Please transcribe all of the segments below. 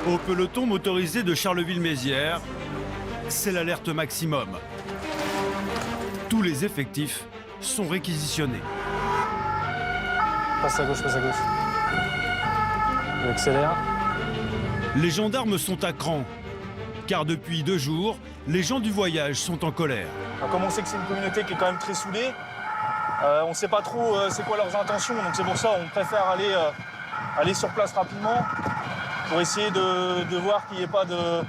Au peloton motorisé de Charleville-Mézières, c'est l'alerte maximum. Tous les effectifs sont réquisitionnés. Passe à gauche, passe à gauche. On accélère. Les gendarmes sont à cran, car depuis 2 jours, les gens du voyage sont en colère. Comme on sait que c'est une communauté qui est quand même très soudée, on ne sait pas trop c'est quoi leurs intentions, donc c'est pour ça qu'on préfère aller sur place rapidement pour essayer de voir qu'il n'y ait pas de,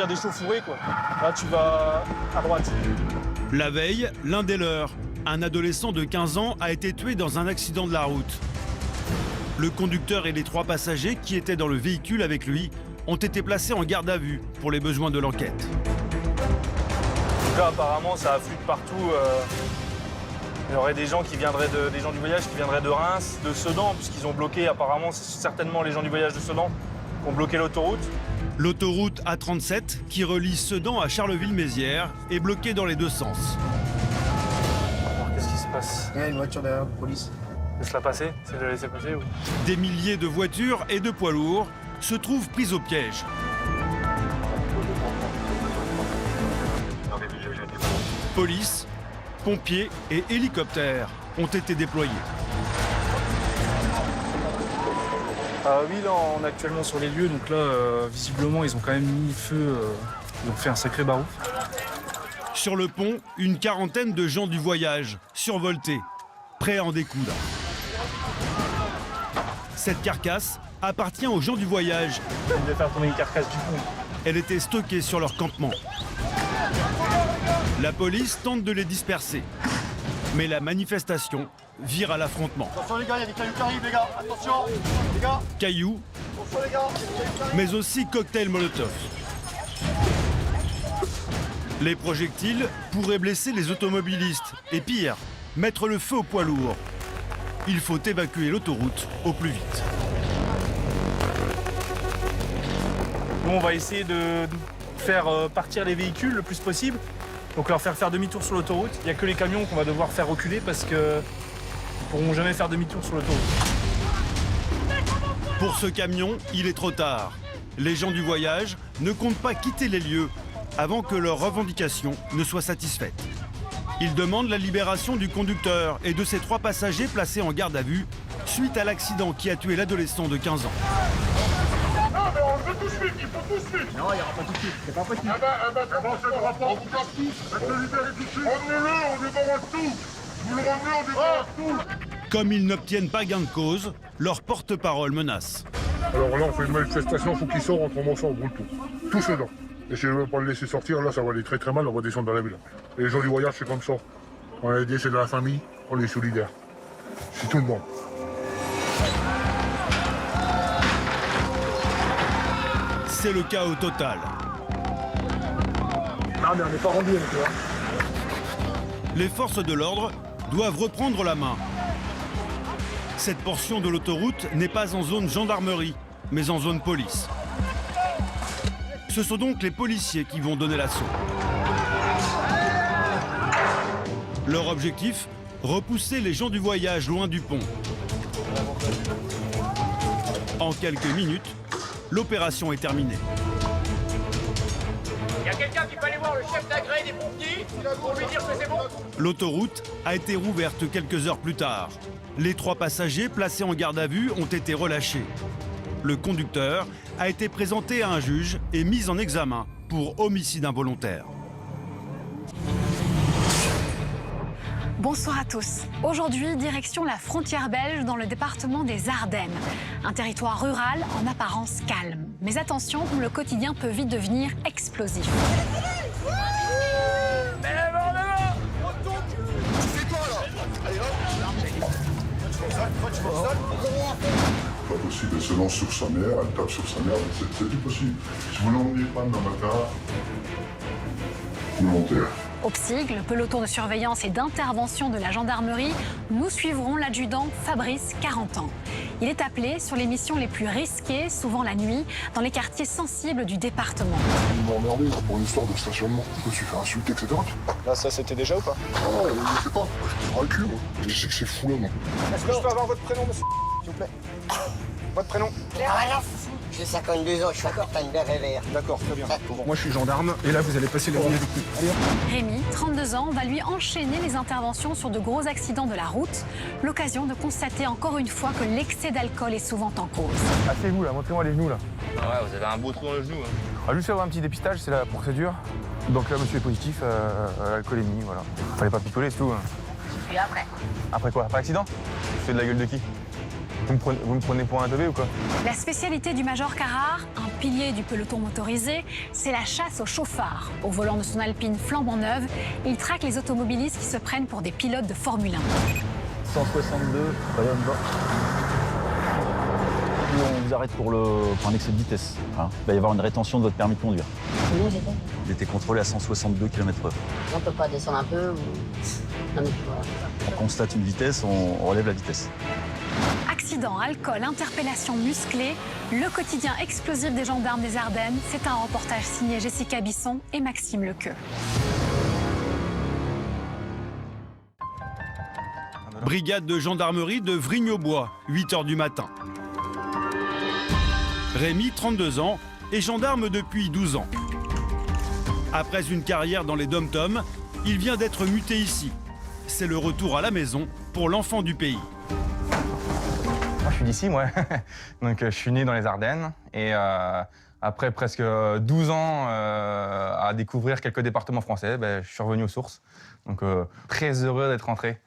d'échauffourée, quoi. Là, tu vas à droite. La veille, l'un des leurs, un adolescent de 15 ans, a été tué dans un accident de la route. Le conducteur et les 3 passagers qui étaient dans le véhicule avec lui ont été placés en garde à vue pour les besoins de l'enquête. Donc là, apparemment, ça afflue de partout. Il y aurait des gens des gens du voyage qui viendraient de Reims, de Sedan, puisqu'ils ont bloqué, apparemment, c'est certainement les gens du voyage de Sedan qui ont bloqué l'autoroute. L'autoroute A37, qui relie Sedan à Charleville-Mézières, est bloquée dans les 2 sens. Alors, qu'est-ce qui se passe? Il y a une voiture derrière, police. Laisse-la passer? C'est de la laisser passer ou... Des milliers de voitures et de poids lourds se trouvent pris au piège. Police, pompiers et hélicoptères ont été déployés. Oui, là, on est actuellement sur les lieux, donc là, visiblement, ils ont quand même mis feu, ils ont fait un sacré barouf. Sur le pont, une quarantaine de gens du voyage, survoltés, prêts à en découdre. Cette carcasse appartient aux gens du voyage. Ils devaient faire tomber une carcasse du pont. Elle était stockée sur leur campement. La police tente de les disperser. Mais la manifestation vire à l'affrontement. Attention les gars, il y a des cailloux qui arrivent les gars. Attention les gars. Cailloux, Attention les gars. mais aussi cocktail Molotov. Les projectiles pourraient blesser les automobilistes et pire, mettre le feu au poids lourd. Il faut évacuer l'autoroute au plus vite. Nous, on va essayer de faire partir les véhicules le plus possible. Donc leur faire demi-tour sur l'autoroute. Il n'y a que les camions qu'on va devoir faire reculer parce qu'ils ne pourront jamais faire demi-tour sur l'autoroute. Pour ce camion, il est trop tard. Les gens du voyage ne comptent pas quitter les lieux avant que leurs revendications ne soient satisfaites. Ils demandent la libération du conducteur et de ses 3 passagers placés en garde à vue suite à l'accident qui a tué l'adolescent de 15 ans. Non, mais on le veut tout de suite, il faut tout de suite. Non, il n'y aura pas tout de suite, c'est pas possible. Comment c'est le rapport? On vous casse tout. Faites le libérer tout de suite. Emmenez-le, on débarrasse tout. Vous le ramenez, on débarrasse tout. Comme ils n'obtiennent pas gain de cause, leur porte-parole menace. Alors là, on fait une manifestation, il faut qu'il sorte, autrement ça, on brûle tout. Tout dedans. Et si on ne veut pas le laisser sortir, là, ça va aller très très mal, on va descendre dans la ville. Et les gens du voyage, c'est comme ça. On a aidé, c'est de la famille, on est solidaires. C'est tout le monde. C'est le chaos total. Non, mais on n'est pas rendu, tu vois. Les forces de l'ordre doivent reprendre la main. Cette portion de l'autoroute n'est pas en zone gendarmerie, mais en zone police. Ce sont donc les policiers qui vont donner l'assaut. Leur objectif, repousser les gens du voyage loin du pont. En quelques minutes, l'opération est terminée. Il y a quelqu'un qui peut aller voir le chef d'agré des pompiers pour lui dire que c'est bon? L'autoroute a été rouverte quelques heures plus tard. Les 3 passagers placés en garde à vue ont été relâchés. Le conducteur a été présenté à un juge et mis en examen pour homicide involontaire. Bonsoir à tous. Aujourd'hui, direction la frontière belge dans le département des Ardennes. Un territoire rural en apparence calme. Mais attention, le quotidien peut vite devenir explosif. Pas possible, elle se lance sur sa mère, elle tape sur sa mère, c'est plus possible. Si vous l'emmenez pas dans ma car, volontaire. Au PSIG, le peloton de surveillance et d'intervention de la gendarmerie, nous suivrons l'adjudant Fabrice, 40 ans. Il est appelé sur les missions les plus risquées, souvent la nuit, dans les quartiers sensibles du département. Ils m'ont emmerdé pour une histoire de stationnement. Je me suis fait insulter, etc. Là, ça, c'était déjà ou pas? Ah, je sais pas. Je prends le cul, moi. Je sais que c'est fou, là, moi. Est-ce que je peux avoir votre prénom, monsieur? s'il vous plaît. Votre prénom? J'ai 52 ans, je suis encore fan de RVR. D'accord, très bien. Moi, je suis gendarme, et là, vous allez passer la ligne avec nous. Rémi, 32 ans, va lui enchaîner les interventions sur de gros accidents de la route. L'occasion de constater encore une fois que l'excès d'alcool est souvent en cause. Asseyez-vous là, montrez-moi les genoux là. Ah ouais, vous avez un beau trou dans le genou. On va juste faire un petit dépistage, c'est la procédure. Donc là, monsieur est positif à l'alcoolémie, voilà. Fallait pas picoler, c'est tout. Puis après. Après quoi? Après accident? C'est de la gueule de qui? Vous me prenez pour un teubé ou quoi? La spécialité du Major Carrard, un pilier du peloton motorisé, c'est la chasse aux chauffards. Au volant de son Alpine flambant neuve, il traque les automobilistes qui se prennent pour des pilotes de Formule 1. 162, Bayonne bas. On vous arrête pour un excès de vitesse. Hein. Il va y avoir une rétention de votre permis de conduire. Combien j'étais? Il était contrôlé à 162 km/h. On peut pas descendre un peu ou... Non mais voilà. On constate une vitesse, on relève la vitesse. Accident, alcool, interpellation musclée, le quotidien explosif des gendarmes des Ardennes, c'est un reportage signé Jessica Bisson et Maxime Lequeux. Brigade de gendarmerie de Vrigne-au-Bois, 8 h du matin. Rémi, 32 ans, est gendarme depuis 12 ans. Après une carrière dans les dom-toms, il vient d'être muté ici. C'est le retour à la maison pour l'enfant du pays. Moi, je suis d'ici, moi. Donc, je suis né dans les Ardennes. Et après presque 12 ans à découvrir quelques départements français, je suis revenu aux sources. Donc, très heureux d'être rentré.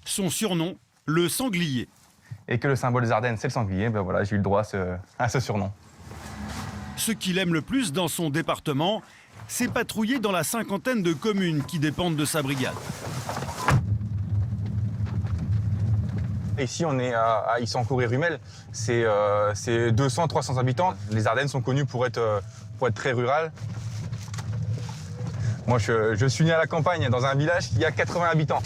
Son surnom, le sanglier. Et que le symbole des Ardennes, c'est le sanglier, voilà, j'ai eu le droit à ce surnom. Ce qu'il aime le plus dans son département, c'est patrouiller dans la cinquantaine de communes qui dépendent de sa brigade. Ici, on est à Issancourt et Rumel. C'est 200-300 habitants. Les Ardennes sont connues pour être très rurales. Moi, je suis né à la campagne, dans un village qui a 80 habitants.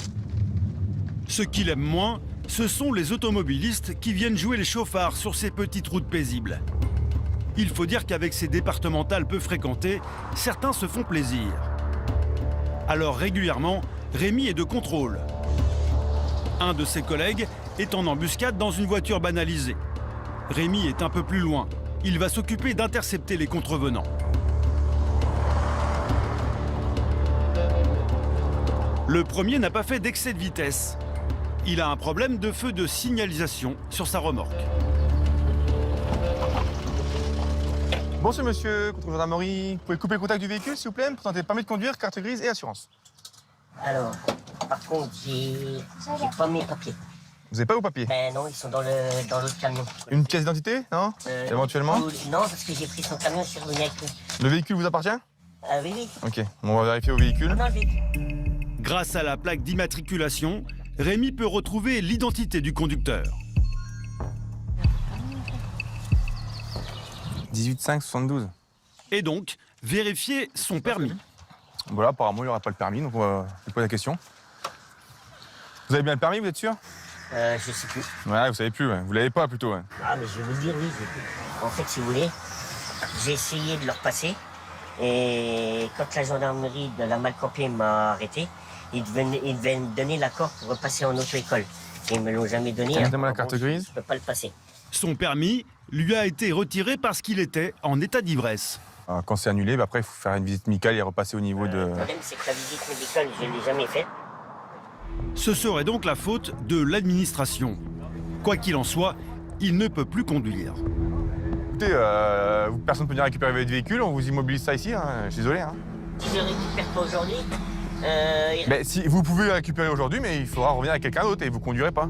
Ce qu'il aime moins, ce sont les automobilistes qui viennent jouer les chauffards sur ces petites routes paisibles. Il faut dire qu'avec ces départementales peu fréquentées, certains se font plaisir. Alors régulièrement, Rémi est de contrôle. Un de ses collègues est en embuscade dans une voiture banalisée. Rémi est un peu plus loin. Il va s'occuper d'intercepter les contrevenants. Le premier n'a pas fait d'excès de vitesse. Il a un problème de feu de signalisation sur sa remorque. Bonjour monsieur, contrôle gendarmerie. Vous pouvez couper le contact du véhicule s'il vous plaît? Présentez permis de conduire, carte grise et assurance. Alors, par contre, j'ai pas mes papiers. Vous n'avez pas vos papiers? Ben non, ils sont dans l'autre camion. Une pièce d'identité, non? Éventuellement? Non, parce que j'ai pris son camion, je suis revenu avec lui. Le véhicule vous appartient? Ah oui, oui. Ok, on va vérifier au véhicule. Non, le véhicule. Grâce à la plaque d'immatriculation, Rémi peut retrouver l'identité du conducteur. 18,5,72. Et donc, vérifier son permis. Voilà, apparemment, il n'y aura pas le permis, donc on va lui poser la question. Vous avez bien le permis, vous êtes sûr? Je sais plus. Ouais, vous savez plus, ouais. Vous l'avez pas plutôt, ouais. Ah, mais je vais vous le dire, oui, j'ai plus. En fait, si vous voulez, j'ai essayé de le repasser. Et quand la gendarmerie de la Malcampée m'a arrêté, ils devaient me donner l'accord pour repasser en auto-école. Ils me l'ont jamais donné. Donnez-moi la carte grise. Je peux pas le passer. Son permis lui a été retiré parce qu'il était en état d'ivresse. Quand c'est annulé, après, il faut faire une visite médicale et repasser au niveau de... Le problème, c'est que la visite médicale, je ne l'ai jamais faite. Ce serait donc la faute de l'administration. Quoi qu'il en soit, il ne peut plus conduire. Écoutez, personne ne peut venir récupérer votre véhicule, on vous immobilise ça ici, hein. Je suis désolé. Hein. Si je ne récupère pas aujourd'hui, Mais si vous pouvez le récupérer aujourd'hui, mais il faudra revenir avec quelqu'un d'autre et vous ne conduirez pas.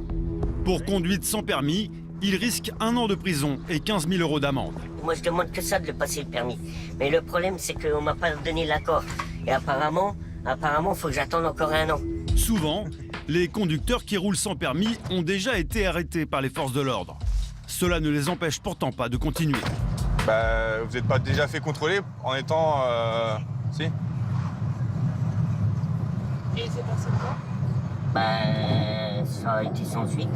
Pour conduite sans permis, il risque 1 an de prison et 15 000 € d'amende. moi je demande que ça de le passer le permis. Mais le problème, c'est qu'on m'a pas donné l'accord. Et apparemment, il faut que j'attende encore 1 an. Souvent, les conducteurs qui roulent sans permis ont déjà été arrêtés par les forces de l'ordre. Cela ne les empêche pourtant pas de continuer. Vous n'êtes pas déjà fait contrôler en étant... Si? Et c'est passé quoi? Ça a été sans suite.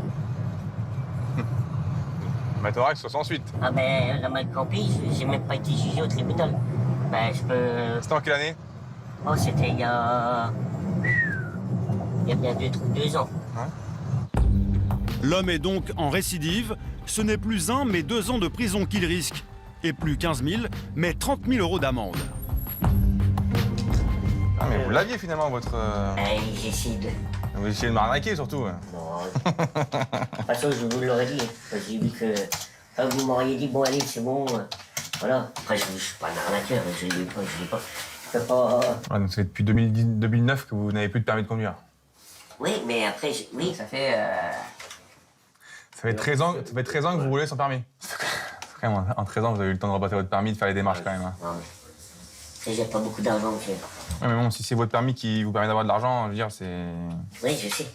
Mathorax, soit sans suite. Ah la Malcampée, j'ai même pas été jugé au tribunal. Je peux... C'était en quelle année? Oh, c'était il y a bien 2 ans. Ouais. L'homme est donc en récidive. Ce n'est plus 1 mais 2 ans de prison qu'il risque. Et plus 15 000, mais 30 000 euros d'amende. Ah, mais vous l'aviez finalement, votre... J'essaie de... Vous essayez de m'arnaquer surtout. Non. De toute façon, je vous l'aurais dit. J'ai vu que quand vous m'auriez dit, bon, allez, c'est bon. Voilà. Après, je suis pas un arnaqueur. Je ne peux pas. Ah, donc c'est depuis 2009 que vous n'avez plus de permis de conduire. Oui, mais après, oui, ça fait. Ça fait 13 ans que vous roulez sans permis. Quand même, en 13 ans, vous avez eu le temps de repasser votre permis, de faire les démarches quand même. Hein. Non, mais j'ai pas beaucoup d'argent, monsieur. Ouais, mais bon, si c'est votre permis qui vous permet d'avoir de l'argent, je veux dire, c'est... Oui, je sais.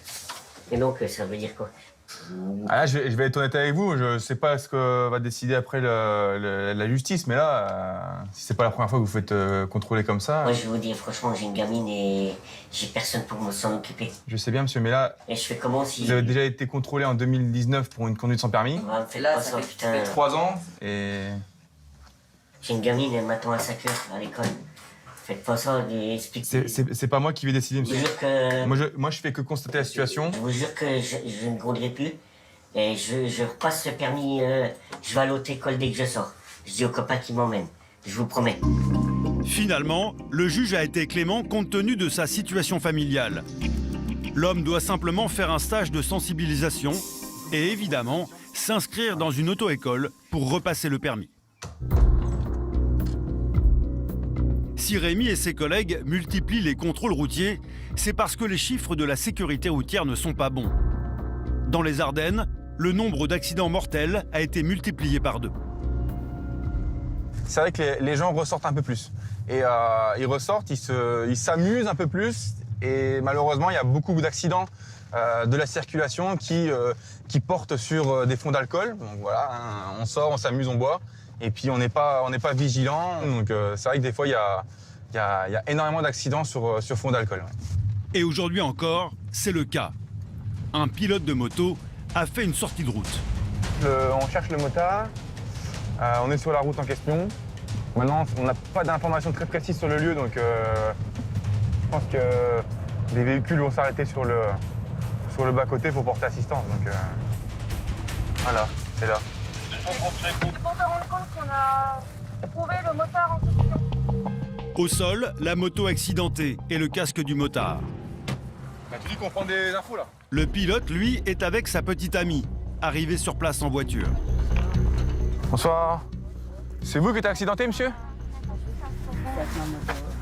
Et donc, ça veut dire quoi? Ah là, je vais être honnête avec vous, je sais pas ce que va décider après la justice, mais là, si c'est pas la première fois que vous faites contrôler comme ça... Moi, je vais vous dire, franchement, j'ai une gamine et j'ai personne pour s'en occuper. Je sais bien, monsieur, mais là... Et je fais comment si... Vous avez déjà été contrôlé en 2019 pour une conduite sans permis. Ah, me faites pas ça, putain. Ça fait 3 ans, et... J'ai une gamine, elle m'attend à 5 heures à l'école. Faites pas ça, expliquez. C'est pas moi qui vais décider, monsieur. Je vous jure que... Moi, je fais que constater la situation. Je vous jure que je ne conduirai plus. Et je repasse le permis, je vais à l'autre école dès que je sors. Je dis aux copains qui m'emmènent, je vous promets. Finalement, le juge a été clément compte tenu de sa situation familiale. L'homme doit simplement faire un stage de sensibilisation et évidemment s'inscrire dans une auto-école pour repasser le permis. Si Rémi et ses collègues multiplient les contrôles routiers, c'est parce que les chiffres de la sécurité routière ne sont pas bons. Dans les Ardennes, le nombre d'accidents mortels a été multiplié par 2. C'est vrai que les gens ressortent un peu plus. Et ils ressortent, ils s'amusent un peu plus. Et malheureusement, il y a beaucoup d'accidents de la circulation qui portent sur des fonds d'alcool. Donc voilà, hein, on sort, on s'amuse, on boit. Et puis on n'est pas vigilant. Donc c'est vrai que des fois, il y a énormément d'accidents sur fond d'alcool. Ouais. Et aujourd'hui encore, c'est le cas. Un pilote de moto a fait une sortie de route. On cherche le motard. On est sur la route en question. Maintenant, on n'a pas d'informations très précises sur le lieu, donc je pense que les véhicules vont s'arrêter sur le bas-côté pour porter assistance. Donc voilà, c'est là. C'est pour te rendre compte qu'on a trouvé le motard en question. Au sol, la moto accidentée et le casque du motard. Bah, tu dis qu'on prend des infos là. Le pilote, lui, est avec sa petite amie, arrivé sur place en voiture. Bonsoir. C'est vous qui êtes accidenté, monsieur?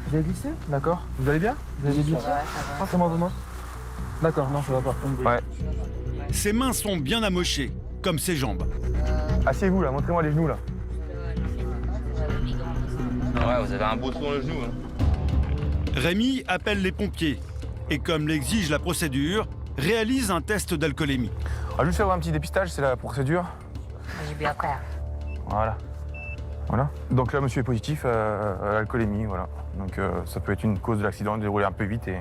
Vous avez glissé? D'accord. Vous allez bien? Vous avez glissé? Ah, comment vos mains? D'accord, non, ça va pas. Ouais. Ses mains sont bien amochées, comme ses jambes. Asseyez-vous là, montrez-moi les genoux là. Ouais, vous avez un beau trou dans le genou. Hein. Rémi appelle les pompiers et, comme l'exige la procédure, réalise un test d'alcoolémie. On va juste faire un petit dépistage, c'est la procédure. J'ai bu après. Voilà. Voilà. Donc là, monsieur est positif à l'alcoolémie, voilà. Donc ça peut être une cause de l'accident, de rouler un peu vite et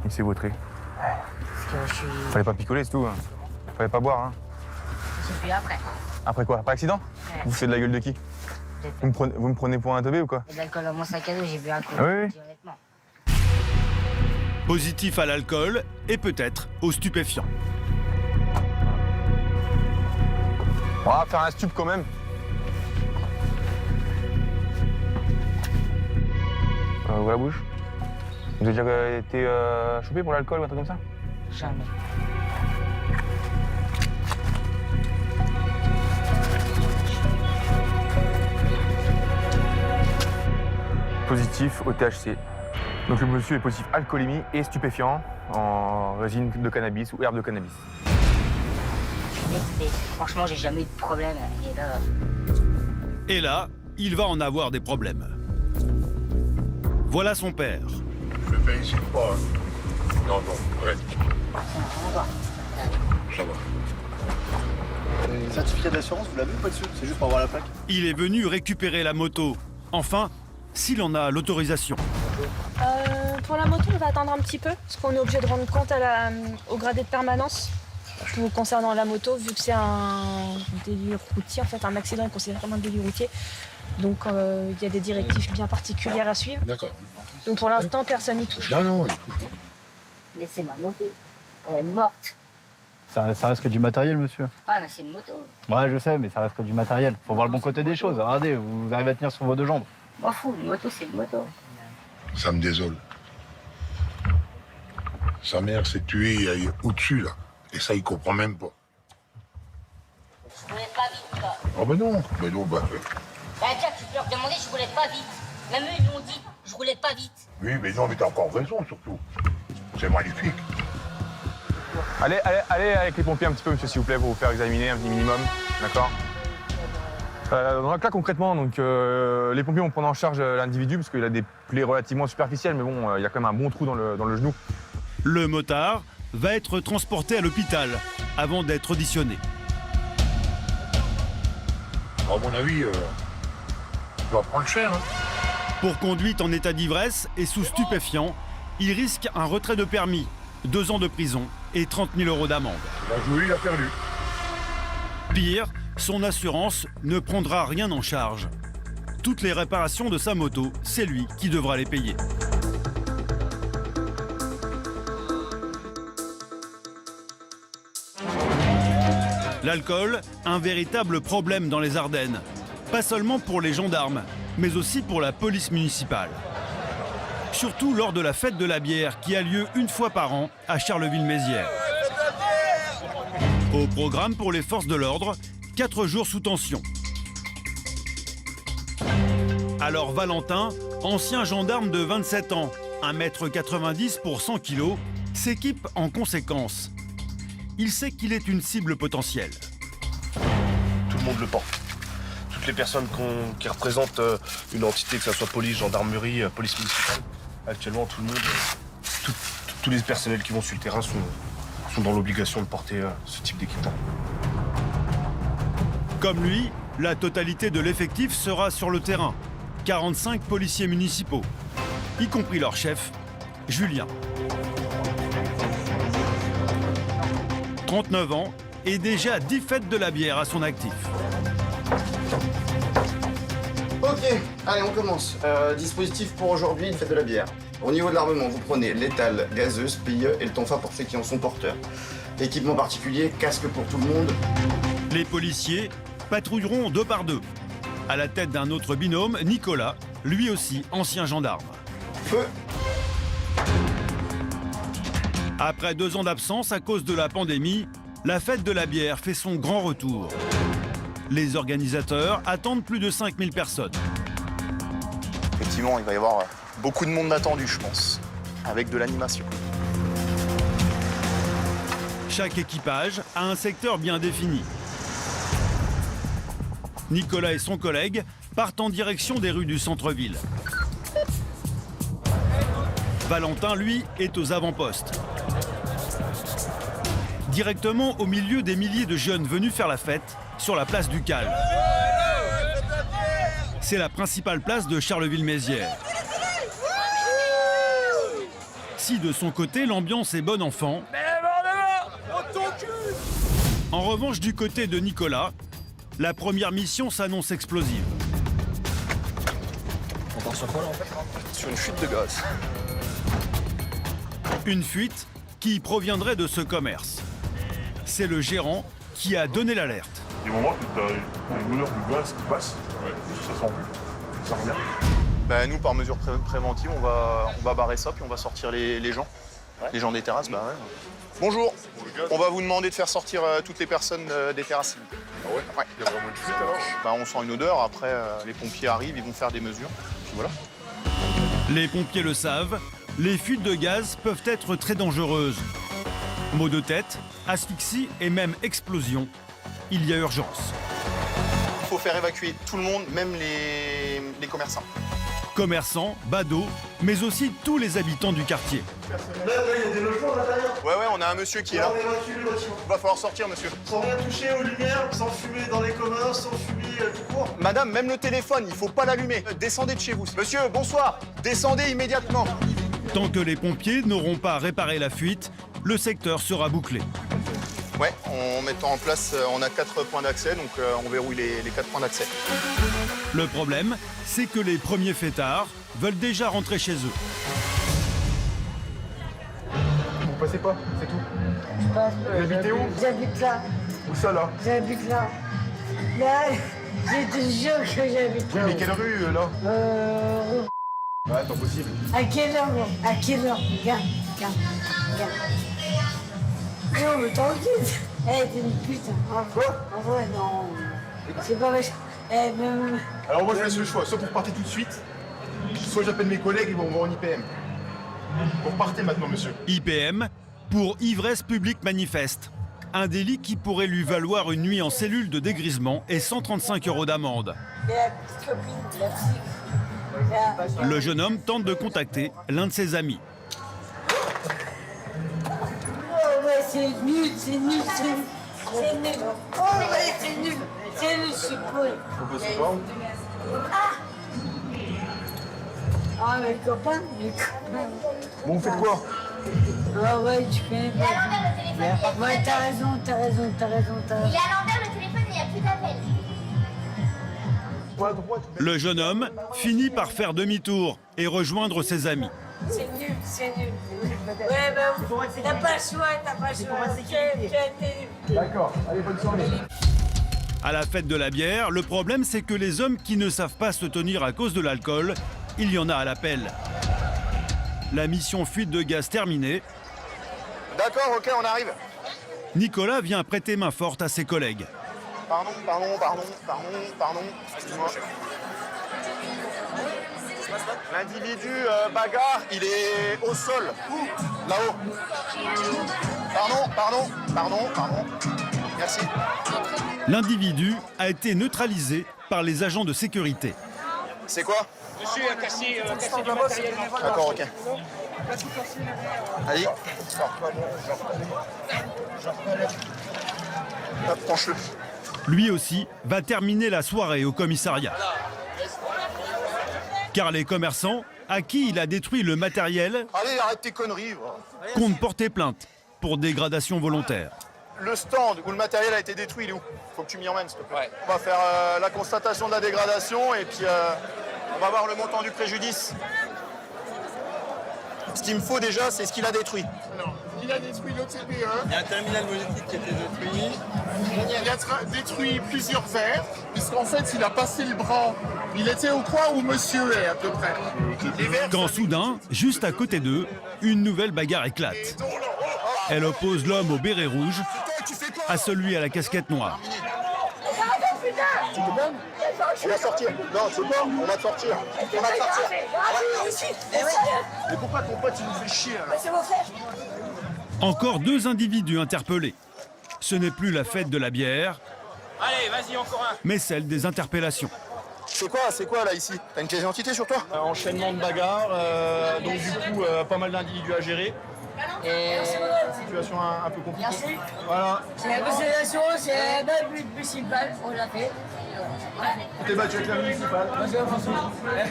il s'est vautré. Parce que je suis... Fallait pas picoler, c'est tout. Hein. Fallait pas boire. Hein. J'ai bu après. Après quoi? Après accident? Ouais. Vous faites de la gueule de qui? Vous me prenez pour un teubé ou quoi? De l'alcool dans mon sac à dos, j'ai bu un coup. Ah oui. Honnêtement. Positif à l'alcool et peut-être aux stupéfiants. On va faire un stup quand même. Ouvre la bouche. Vous avez déjà été chopé pour l'alcool ou un truc comme ça? Jamais. Positif au THC. Donc le monsieur est positif alcoolémie et stupéfiant en résine de cannabis ou herbe de cannabis. Mais franchement, j'ai jamais eu de problème. Et là, il va en avoir des problèmes. Voilà son père. Je ne paye ici pas. Non, arrête. Ça va. Le certificat d'assurance, vous l'avez ou pas dessus? C'est juste pour avoir la plaque. Il est venu récupérer la moto. Enfin, s'il en a l'autorisation. Pour la moto, on va attendre un petit peu, parce qu'on est obligé de rendre compte au gradé de permanence. Concernant la moto, vu que c'est un délit routier, en fait, un accident est considéré comme un délit routier. Donc, il y a des directives bien particulières à suivre. D'accord. Donc, pour l'instant, personne n'y touche. Non, Laissez ma moto. Elle est morte. Ça reste que du matériel, monsieur. Ah, mais c'est une moto. Ouais, je sais, mais ça reste que du matériel. Faut voir le bon côté des choses. Regardez, vous arrivez à tenir sur vos deux jambes. M'en fous, une moto, c'est une moto. Ça me désole. Sa mère s'est tuée au-dessus, là. Et ça, il comprend même pas. Je roulais pas vite, quoi. Ah ben non, bah... Bah, déjà, tu peux leur demander, je roulais pas vite. Même eux, ils l'ont dit, je roulais pas vite. Oui, mais non, mais t'as encore raison, surtout. C'est magnifique. Allez avec les pompiers un petit peu, monsieur, s'il vous plaît, pour vous faire examiner un petit minimum. D'accord donc là, concrètement, donc, les pompiers vont prendre en charge l'individu parce qu'il a des plaies relativement superficielles, mais bon, il y a quand même un bon trou dans le genou. Le motard va être transporté à l'hôpital avant d'être auditionné. À mon avis, il va prendre cher. Hein. Pour conduite en état d'ivresse et sous stupéfiant, il risque un retrait de permis, 2 ans de prison et 30 000 € d'amende. Il a joué, il a perdu. Pire, son assurance ne prendra rien en charge. Toutes les réparations de sa moto, c'est lui qui devra les payer. L'alcool, un véritable problème dans les Ardennes. Pas seulement pour les gendarmes, mais aussi pour la police municipale. Surtout lors de la fête de la bière qui a lieu une fois par an à Charleville-Mézières. Au programme pour les forces de l'ordre, 4 jours sous tension. Alors Valentin, ancien gendarme de 27 ans, 1,90 m pour 100 kg, s'équipe en conséquence. Il sait qu'il est une cible potentielle. Tout le monde le porte. Toutes les personnes qui représentent une entité, que ce soit police, gendarmerie, police municipale, actuellement tout le monde, tous les personnels qui vont sur le terrain sont dans l'obligation de porter ce type d'équipement. Comme lui, la totalité de l'effectif sera sur le terrain. 45 policiers municipaux, y compris leur chef, Julien. 39 ans et déjà 10 fêtes de la bière à son actif. Ok, allez, on commence. Dispositif pour aujourd'hui, une fête de la bière. Au niveau de l'armement, vous prenez l'étale, gazeuse, PIE et le tonfa pour ceux qui en sont porteurs. Équipement particulier, casque pour tout le monde. Les policiers patrouilleront 2 par 2. À la tête d'un autre binôme, Nicolas, lui aussi ancien gendarme. Feu. Après 2 ans d'absence à cause de la pandémie, la fête de la bière fait son grand retour. Les organisateurs attendent plus de 5000 personnes. Effectivement, il va y avoir beaucoup de monde attendu, je pense, avec de l'animation. Chaque équipage a un secteur bien défini. Nicolas et son collègue partent en direction des rues du centre-ville. Valentin, lui, est aux avant-postes. Directement au milieu des milliers de jeunes venus faire la fête sur la place du Cal. C'est la principale place de Charleville-Mézières. Si de son côté, l'ambiance est bonne enfant, en revanche, du côté de Nicolas, la première mission s'annonce explosive. On part sur quoi là en fait? Sur une fuite de gaz. Une fuite qui proviendrait de ce commerce. C'est le gérant qui a donné l'alerte. Du moment que tu as une odeur de gaz qui passe, ça sent plus. Ça revient. Ben, nous, par mesure préventive, on va barrer ça, puis on va sortir les gens. Ouais. Les gens des terrasses, bah ouais. Bonjour. On va vous demander de faire sortir toutes les personnes des terrasses. Ah ouais? Ouais. Il y a vraiment une fuite alors? Bah, on sent une odeur, après les pompiers arrivent, ils vont faire des mesures, puis voilà. Les pompiers le savent, les fuites de gaz peuvent être très dangereuses. Maux de tête, asphyxie et même explosion. Il y a urgence. Il faut faire évacuer tout le monde, même les commerçants. Commerçants, badauds, mais aussi tous les habitants du quartier. Là, il y a des logements à l'intérieur. Ouais, on a un monsieur qui est là. Il va falloir sortir, monsieur. Sans rien toucher aux lumières, sans fumer dans les communs, sans fumer tout court. Madame, même le téléphone, il faut pas l'allumer. Descendez de chez vous. Monsieur, bonsoir. Descendez immédiatement. Tant que les pompiers n'auront pas réparé la fuite, le secteur sera bouclé. Ouais, en mettant en place, on a 4 points d'accès, donc on verrouille les 4 points d'accès. Le problème, c'est que les premiers fêtards veulent déjà rentrer chez eux. Vous passez pas, c'est tout. Vous habitez où? J'habite là. Où ça là? J'habite là. Là, je te jure que j'habite là. Mais quelle rue là? Ouais, pas possible. À quelle heure, gros? À quelle heure? Regarde. Non, mais tranquille. T'es une pute. Quoi? En vrai, non. C'est pas méchant. Alors moi je laisse le choix, soit vous repartez tout de suite, soit j'appelle mes collègues et on va en IPM. Vous repartez maintenant, monsieur. IPM pour ivresse publique manifeste. Un délit qui pourrait lui valoir une nuit en cellule de dégrisement et 135 € d'amende. Et la petite copine, la psy. Le jeune homme tente de contacter l'un de ses amis. Oh ouais, c'est nul. Oh ouais, c'est nul, je suis cool. Ah, mes copains. Bon, vous faites quoi? Ah ouais, tu connais pas. Ouais, t'as raison. Il est à l'envers le téléphone et il n'y a plus d'appel. Le jeune homme finit par faire demi-tour et rejoindre ses amis. C'est nul. Ouais, bah, t'as pas le choix. D'accord, allez, bonne soirée. À la fête de la bière, le problème c'est que les hommes qui ne savent pas se tenir à cause de l'alcool, il y en a à l'appel. La mission fuite de gaz terminée. D'accord, ok, on arrive. Nicolas vient prêter main forte à ses collègues. Pardon. Excuse-moi. L'individu bagarre, il est au sol. Là-haut. Pardon. Merci. L'individu a été neutralisé par les agents de sécurité. C'est quoi? Monsieur a cassé du matériel. D'accord, ok. Allez. Hop, penche-le. Lui aussi va terminer la soirée au commissariat. Car les commerçants, à qui il a détruit le matériel, Allez, arrête tes conneries. comptent porter plainte pour dégradation volontaire. Le stand où le matériel a été détruit, il est où? Faut que tu m'y emmènes, s'il te plaît. Ouais. On va faire la constatation de la dégradation et puis on va voir le montant du préjudice. Ce qu'il me faut déjà, c'est ce qu'il a détruit. Alors, il a détruit l'OTP1. Il y a un terminal monétique qui a été détruit. Il a détruit plusieurs verres, puisqu'en fait, il a passé le bras. Il était au coin où monsieur est, à peu près. Quand soudain, juste à côté d'eux, une nouvelle bagarre éclate. Elle oppose l'homme au béret rouge à celui à la casquette noire. On va sortir. Non, c'est bon, on va sortir. Mais pourquoi ton pote, il nous fait chier alors? C'est mon frère. Encore 2 individus interpellés. Ce n'est plus la fête de la bière, Allez, vas-y, encore un. mais celle des interpellations. C'est quoi là ici? T'as une pièce d'identité sur toi? Enchaînement de bagarres, donc du coup pas mal d'individus à gérer. Et situation un peu compliquée. Merci. Voilà. C'est la constellation, c'est la but municipale, on l'a fait. On t'es battu avec la municipale.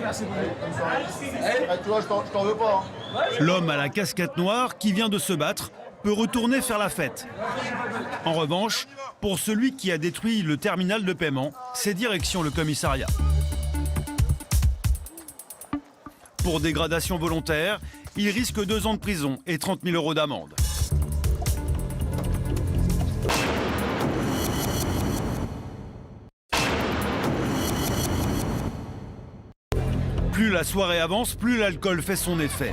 Merci beaucoup. Tu vois, je t'en veux pas. Hein. L'homme à la casquette noire qui vient de se battre peut retourner faire la fête. En revanche, pour celui qui a détruit le terminal de paiement, c'est direction le commissariat. Pour dégradation volontaire, il risque 2 ans de prison et 30 000 € d'amende. Plus la soirée avance, plus l'alcool fait son effet.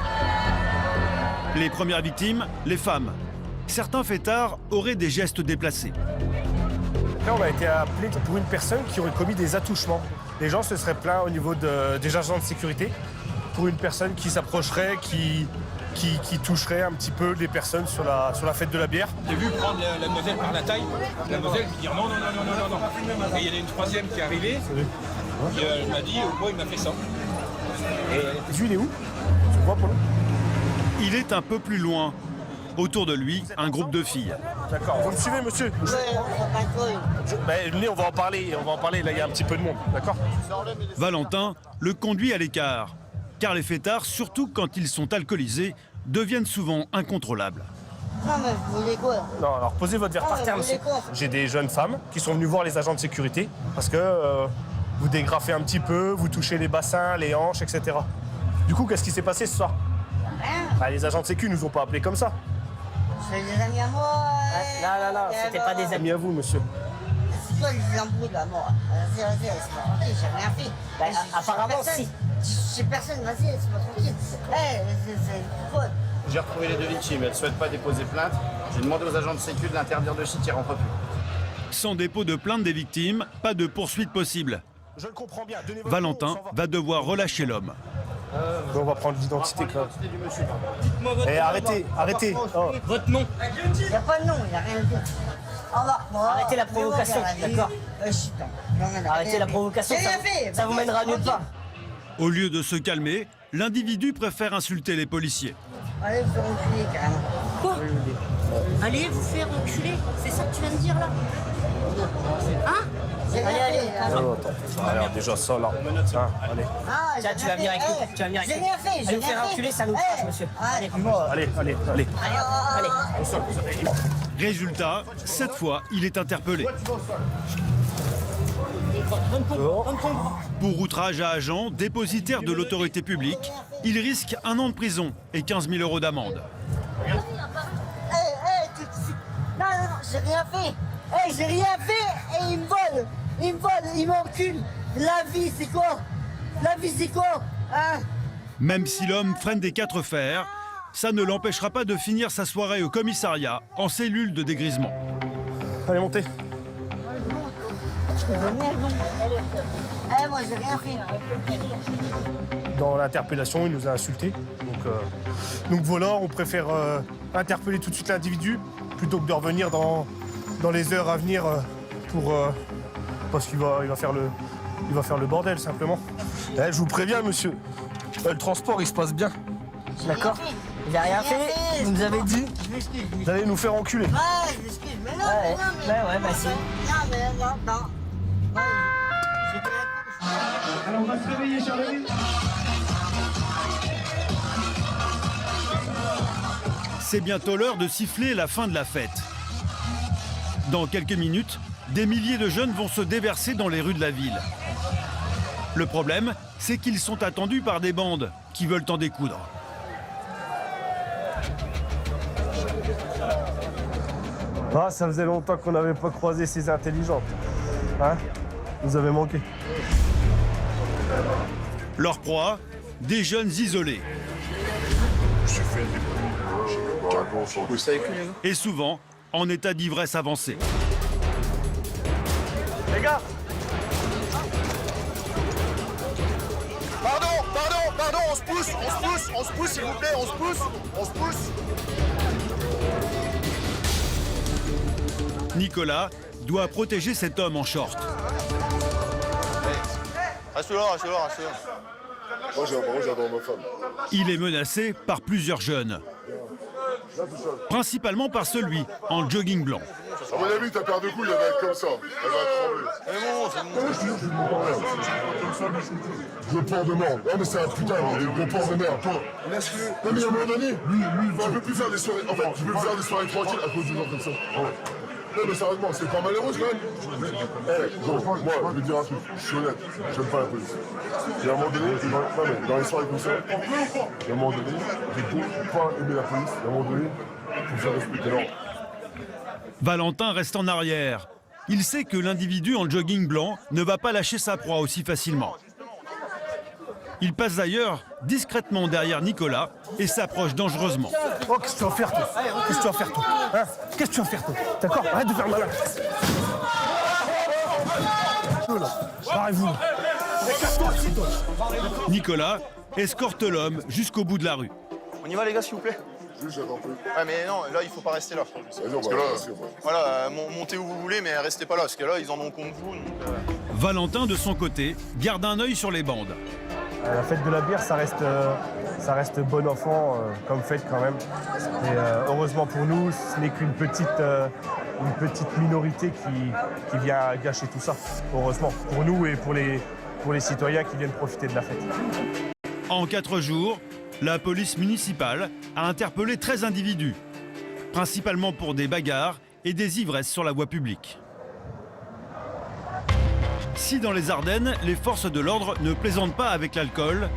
Les premières victimes, les femmes. Certains fêtards auraient des gestes déplacés. Là, on a été appelé pour une personne qui aurait commis des attouchements. Les gens se seraient plaints au niveau des agents de sécurité pour une personne qui s'approcherait, qui toucherait un petit peu les personnes sur la fête de la bière. J'ai vu prendre la demoiselle par la taille, la demoiselle lui dire non. Et il y en a une troisième qui est arrivée, et elle m'a dit, moi il m'a fait ça. Et lui, il est où? Tu vois pour nous? Il est un peu plus loin. Autour de lui, un groupe de filles. D'accord, vous me suivez, monsieur? Venez, on va en parler, là il y a un petit peu de monde, d'accord? Valentin le conduit à l'écart, car les fêtards, surtout quand ils sont alcoolisés, deviennent souvent incontrôlables. Non, mais vous voulez quoi? Non, alors posez votre verre par terre, monsieur. J'ai des jeunes femmes qui sont venues voir les agents de sécurité parce que vous dégrafez un petit peu, vous touchez les bassins, les hanches, etc. Du coup, qu'est-ce qui s'est passé ce soir? Les agents de sécu nous ont pas appelés comme ça. C'est des amis à moi. Non, c'était pas des amis à vous, monsieur. C'est quoi les embrouilles là, moi? Vas-y, laisse-moi tranquille, j'ai rien fait. Bah, apparemment, si. J'ai personne, vas-y, laisse-moi tranquille. C'est quoi? J'ai retrouvé les deux victimes, elles ne souhaitent pas déposer plainte. J'ai demandé aux agents de sécu de l'interdire de site, ils rentrent plus. Sans dépôt de plainte des victimes, pas de poursuite possible. Je le comprends bien. Valentin va devoir relâcher l'homme. On va prendre l'identité quand même. Eh, arrêtez. Oh. Votre nom. Il n'y a pas de nom, il n'y a rien dit. Au revoir. Arrêtez la provocation, d'accord? Arrêtez la provocation, ça vous mènera nulle part. Au lieu de se calmer, l'individu préfère insulter les policiers. Allez vous faire enculer, carrément. Quoi? Allez vous faire enculer? C'est ça que tu viens de dire là? Hein? Allez. Alors déjà ça là. Allez. Tiens, tu vas venir avec nous. Tu vas venir avec nous. J'ai rien fait, Allez vous faire enculer, ça nous crache, monsieur. Allez. Résultat, cette fois, il est interpellé. Pour outrage à agent, dépositaire de l'autorité publique, il risque 1 an de prison et 15 000 € d'amende. Non, j'ai rien fait. J'ai rien fait et il me vole, il m'encule. La vie, c'est quoi? Hein? Même si l'homme freine des 4 fers, ça ne l'empêchera pas de finir sa soirée au commissariat en cellule de dégrisement. Allez, montez. Moi, j'ai rien fait. Dans l'interpellation, il nous a insultés. Donc voilà, on préfère interpeller tout de suite l'individu plutôt que de revenir dans les heures à venir parce qu'il va faire le bordel simplement. Je vous préviens, monsieur, le transport il se passe bien. D'accord? Il a rien fait, vous nous avez dit. Vous allez nous faire enculer. Ouais, je m'excuse, mais non, Ouais, bah si. Non. Alors on va se réveiller, Charles. C'est bientôt l'heure de siffler la fin de la fête. Dans quelques minutes, des milliers de jeunes vont se déverser dans les rues de la ville. Le problème, c'est qu'ils sont attendus par des bandes qui veulent en découdre. Ah, ça faisait longtemps qu'on n'avait pas croisé ces intelligentes. Hein? Vous avez manqué. Leur proie, des jeunes isolés. Et souvent en état d'ivresse avancée. Les gars! Pardon, on se pousse, s'il vous plaît, on se pousse. Nicolas doit protéger cet homme en short. Reste là. Moi, j'adore ma femme. Il est menacé par plusieurs jeunes. Principalement par celui en jogging blanc. À mon avis, ta paire de couilles, elle va être comme ça. Elle va trembler. C'est bon. Je pars de merde. Non, mais c'est un putain, le port de merde. Laisse-le. Non, mais à un moment donné, lui, je peux plus faire des soirées. En fait, je peux plus faire des soirées tranquilles à cause de gens comme ça. Non, mais sérieusement, c'est pas malheureux quand même. Moi, je vais te dire un truc. Je suis honnête. J'aime pas la police. Et à un moment donné, dans les soirées comme ça, à un moment donné, j'ai beau pas aimer la police. À un moment donné, il faut faire respecter l'ordre. Valentin reste en arrière. Il sait que l'individu en jogging blanc ne va pas lâcher sa proie aussi facilement. Il passe d'ailleurs discrètement derrière Nicolas et s'approche dangereusement. Oh, qu'est-ce que tu vas faire, toi? Qu'est-ce que tu vas faire, toi? Hein? Qu'est-ce que tu vas faire, toi? D'accord? Arrête de faire malin. Barrez-vous. Nicolas escorte l'homme jusqu'au bout de la rue. On y va, les gars, s'il vous plaît? Ouais, mais non, là, il faut pas rester là. Parce que là, voilà, montez où vous voulez, mais restez pas là, parce que là, ils en ont contre vous. Valentin, de son côté, garde un œil sur les bandes. La fête de la bière, ça reste bon enfant comme fête quand même. Et heureusement pour nous, ce n'est qu'une petite minorité qui vient gâcher tout ça. Heureusement, pour nous et pour les citoyens qui viennent profiter de la fête. En 4 jours, la police municipale a interpellé 13 individus, principalement pour des bagarres et des ivresses sur la voie publique. Si dans les Ardennes, les forces de l'ordre ne plaisantent pas avec l'alcool,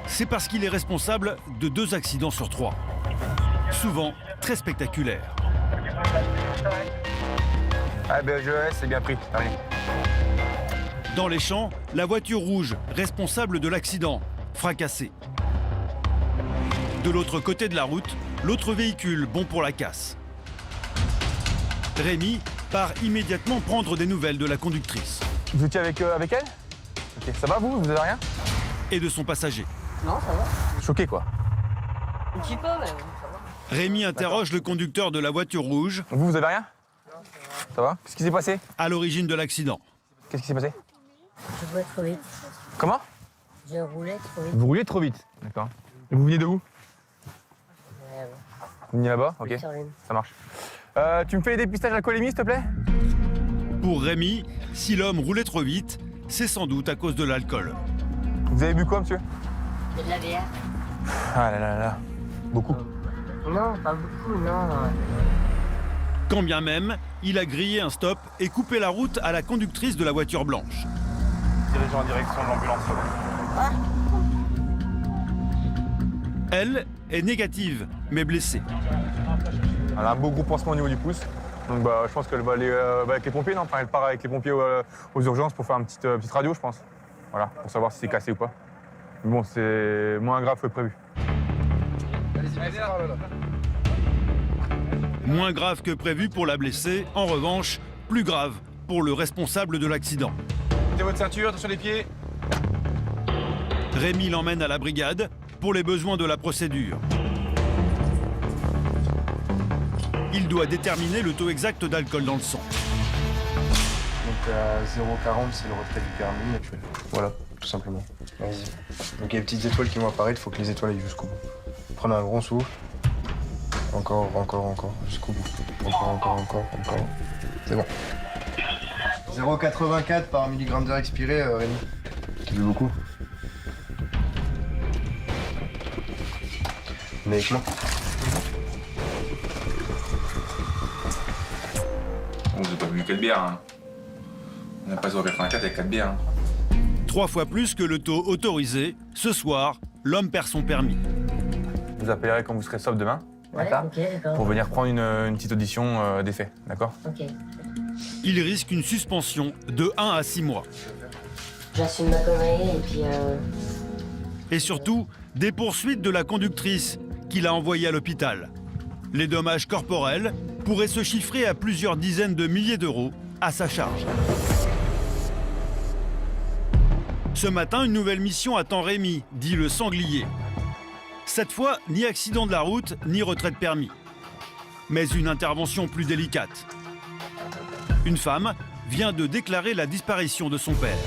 c'est parce qu'il est responsable de 2 accidents sur 3, souvent très spectaculaires. Ah ben c'est bien pris, terminé. Dans les champs, la voiture rouge, responsable de l'accident, fracassée. De l'autre côté de la route, l'autre véhicule bon pour la casse. Rémi part immédiatement prendre des nouvelles de la conductrice. Vous étiez avec elle? Ok, ça va vous avez rien? Et de son passager. Non, ça va. Choqué quoi. Un petit peu, mais ça va. Rémi interroge le conducteur de la voiture rouge. Vous avez rien? Ça va? Qu'est-ce qui s'est passé? À l'origine de l'accident. Qu'est-ce qui s'est passé? Je roulais trop vite. Comment? Je roulais trop vite. Vous roulez trop vite. D'accord. Et vous venez de où? Vous venez là-bas? Ok. Ça marche. Tu me fais les dépistages alcoolémie, s'il te plaît? Pour Rémi, si l'homme roulait trop vite, c'est sans doute à cause de l'alcool. Vous avez bu quoi, monsieur? C'est de la bière. Ah là là là. Beaucoup? Non, pas beaucoup, non. Quand bien même, il a grillé un stop et coupé la route à la conductrice de la voiture blanche. Dirigeant en direction de l'ambulance. Elle est négative, mais blessée. Elle a un beau gros pansement au niveau du pouce. Donc je pense qu'elle va aller avec les pompiers, non? Enfin, elle part avec les pompiers aux urgences pour faire une petite radio, je pense. Voilà, pour savoir si c'est cassé ou pas. Mais bon, c'est moins grave que prévu. Moins grave que prévu pour la blessée, en revanche, plus grave pour le responsable de l'accident. Mettez votre ceinture, attention les pieds. Rémi l'emmène à la brigade pour les besoins de la procédure. Il doit déterminer le taux exact d'alcool dans le sang. Donc à 0,40, c'est le retrait du permis actuel. Voilà, tout simplement. Allez-y. Donc il y a des petites étoiles qui vont apparaître, il faut que les étoiles aillent jusqu'au bout. Prenez un grand souffle. Encore, jusqu'au bout. Encore. C'est bon. 0,84 par milligramme d'air expiré, Rémi. Qui veut beaucoup. On est avec moi. Bon, vous n'avez pas bu 4 bières, hein. On n'a pas 0,84 avec 4 bières. Hein. 3 fois plus que le taux autorisé. Ce soir, l'homme perd son permis. Vous appellerez quand vous serez sobre demain. Ouais, ok, d'accord. Pour venir prendre une petite audition des faits, d'accord? Ok. Il risque une suspension de 1 à 6 mois. J'assume ma connerie et puis Et surtout, des poursuites de la conductrice qu'il a envoyée à l'hôpital. Les dommages corporels pourraient se chiffrer à plusieurs dizaines de milliers d'euros à sa charge. Ce matin, une nouvelle mission attend Rémi, dit le sanglier. Cette fois, ni accident de la route, ni retrait de permis. Mais une intervention plus délicate. Une femme vient de déclarer la disparition de son père.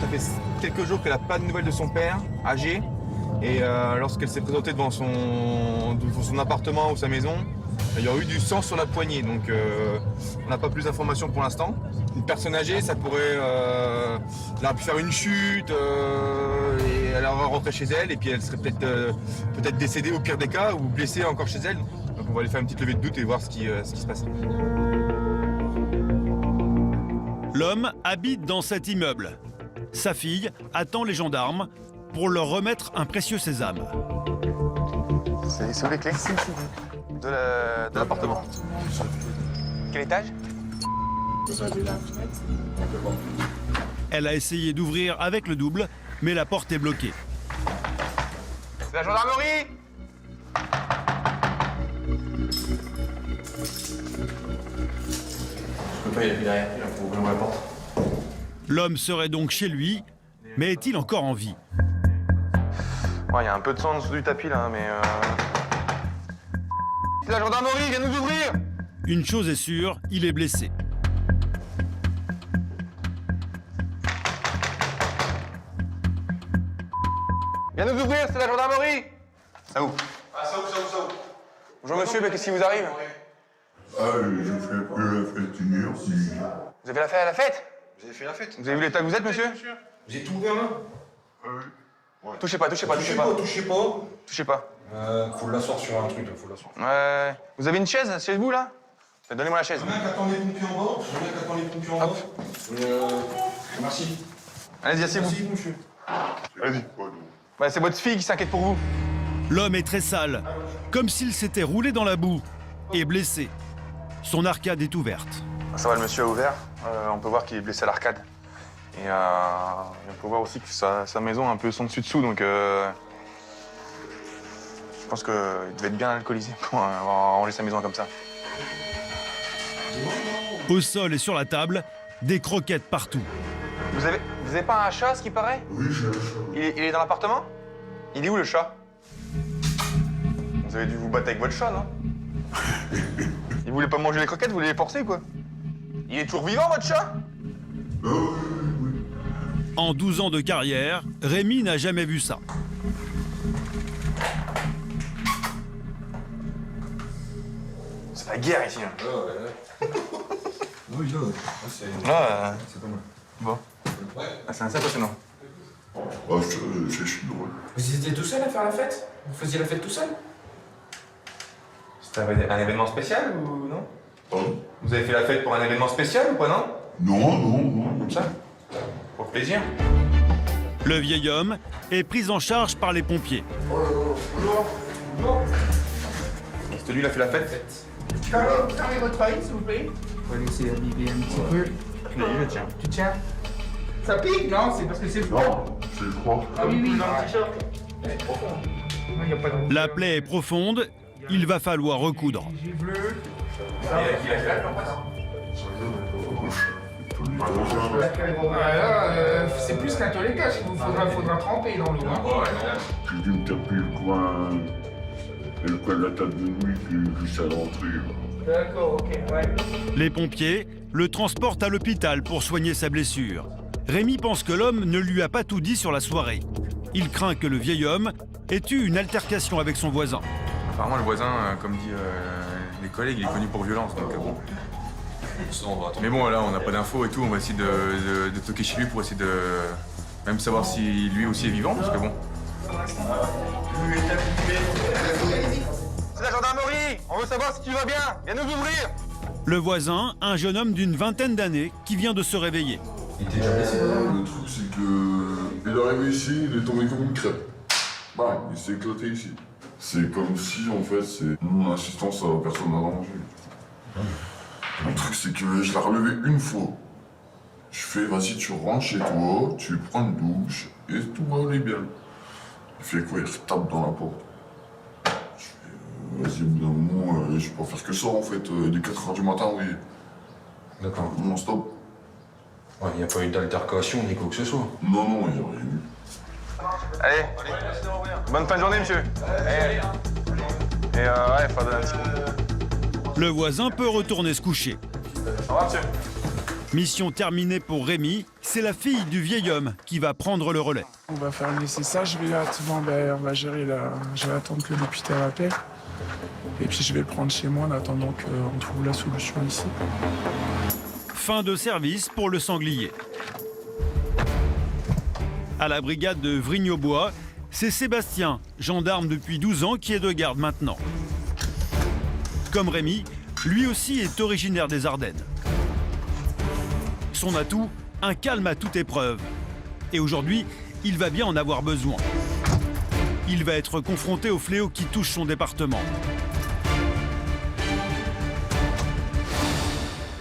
Ça fait quelques jours qu'elle n'a pas de nouvelles de son père, âgé. Et lorsqu'elle s'est présentée devant son appartement ou sa maison, il y a eu du sang sur la poignée. Donc on n'a pas plus d'informations pour l'instant. Une personne âgée, ça pourrait... elle a pu faire une chute, et elle va rentrer chez elle, et puis elle serait peut-être décédée au pire des cas, ou blessée encore chez elle. Donc on va aller faire une petite levée de doute et voir ce qui se passe. L'homme habite dans cet immeuble. Sa fille attend les gendarmes pour leur remettre un précieux sésame. C'est où les clés? De l'appartement. Quel étage? Elle a essayé d'ouvrir avec le double, mais la porte est bloquée. C'est la gendarmerie! Je peux pas y aller derrière, il faut ouvrir la porte. L'homme serait donc chez lui, mais est-il encore en vie? Ouais, il y a un peu de sang en dessous du tapis là, mais C'est la gendarmerie, viens nous ouvrir! Une chose est sûre, il est blessé. Viens nous ouvrir, c'est la gendarmerie! Ça ouvre. Ah, ça ouvre. Bonjour monsieur, mais qu'est-ce qui vous arrive? Ah, je fais plus la fête hier, si. Vous avez la fête? Vous avez fait la fête? Vous avez vu l'état que vous êtes, monsieur? Vous avez tout ouvert là? Ouais. Touchez pas. Touchez pas. Faut l'asseoir sur un truc, là, faut l'asseoir. Ouais. Vous avez une chaise chez vous, là? Donnez-moi la chaise. Il y en a qui attendent les pompiers en bas. Merci. Allez-y, asseyez-vous. Merci, monsieur. Allez-y. Ouais, c'est votre fille qui s'inquiète pour vous. L'homme est très sale, comme s'il s'était roulé dans la boue et blessé. son arcade est ouverte. Ça va, le monsieur a ouvert. On peut voir qu'il est blessé à l'arcade. Et on peut voir aussi que sa maison est un peu son dessus-dessous, donc je pense qu'il devait être bien alcoolisé pour avoir rangé sa maison comme ça. Au sol et sur la table, des croquettes partout. Vous avez pas un chat, ce qui paraît? Oui, j'ai un chat. Il est dans l'appartement? Il est où, le chat? Vous avez dû vous battre avec votre chat, non? Il voulait pas manger les croquettes, vous voulez les forcer, quoi? Il est toujours vivant, votre chat? En 12 ans de carrière, Rémi n'a jamais vu ça. C'est la guerre, ici. Hein. Oui, là, c'est Là, c'est pas mal. bon. Ah, c'est assez impressionnant. Ah, je suis drôle. Vous étiez tout seul à faire la fête? Vous faisiez la fête tout seul? C'était un événement spécial ou non? Pardon? Vous avez fait la fête pour un événement spécial ou pas, non? Non. Comme ça? Pour le plaisir? Le vieil homme est pris en charge par les pompiers. Bonjour. C'est lui, il a fait la fête? Fermez votre œil, s'il vous plaît. On va laisser habiller un petit peu. Je tiens. Tu tiens? Ça pique? Non, c'est parce que c'est froid. Non, c'est froid. Ah oui, dans le t-shirt. Elle est profonde. Non, y a pas de... La plaie est profonde, il va falloir recoudre. J'ai bleu. C'est plus qu'un toilettage, il vous faudra tremper dans l'eau. J'ai dû me taper le coin de la table de nuit, puis juste à l'entrée. D'accord, ok, ouais. Les pompiers le transportent à l'hôpital pour soigner sa blessure. Rémi pense que l'homme ne lui a pas tout dit sur la soirée. Il craint que le vieil homme ait eu une altercation avec son voisin. Apparemment, le voisin, comme dit les collègues, il est connu pour violence, donc bon. Mais bon, là, on n'a pas d'infos et tout, on va essayer de toquer chez lui pour essayer de même savoir si lui aussi est vivant, parce que bon. C'est la gendarmerie! On veut savoir si tu vas bien! Viens nous ouvrir! Le voisin, un jeune homme d'une vingtaine d'années qui vient de se réveiller. Il était déjà blessé? Le truc, c'est que il est arrivé ici, il est tombé comme une crêpe. Bam, il s'est éclaté ici. C'est comme si, en fait, c'est mon assistance à personne à danger. Le truc, c'est que je l'ai relevé une fois. Je fais, vas-y, tu rentres chez toi, tu prends une douche, et tout va aller bien. Il fait quoi? Il retape dans la porte. Je fais, vas-y, au bout d'un moment, je peux pas faire que ça, en fait. Dès 4h du matin, oui. D'accord. Non, stop. Ouais, il n'y a pas eu d'altercation ni quoi que ce soit. Non, il n'y a rien eu. Allez, bonne fin de journée, monsieur. Allez. Et ouais, faut donner un petit coup. Le voisin peut retourner se coucher. Au revoir, monsieur. Mission terminée pour Rémi, c'est la fille du vieil homme qui va prendre le relais. On va faire le nécessaire, je vais attendre, on va gérer je vais attendre que l'hôpital appelle. Et puis je vais le prendre chez moi en attendant qu'on trouve la solution ici. Fin de service pour le sanglier. À la brigade de Vrigne-aux-Bois, c'est Sébastien, gendarme depuis 12 ans, qui est de garde maintenant. Comme Rémi, lui aussi est originaire des Ardennes. Son atout, un calme à toute épreuve. Et aujourd'hui, il va bien en avoir besoin. Il va être confronté au fléau qui touche son département.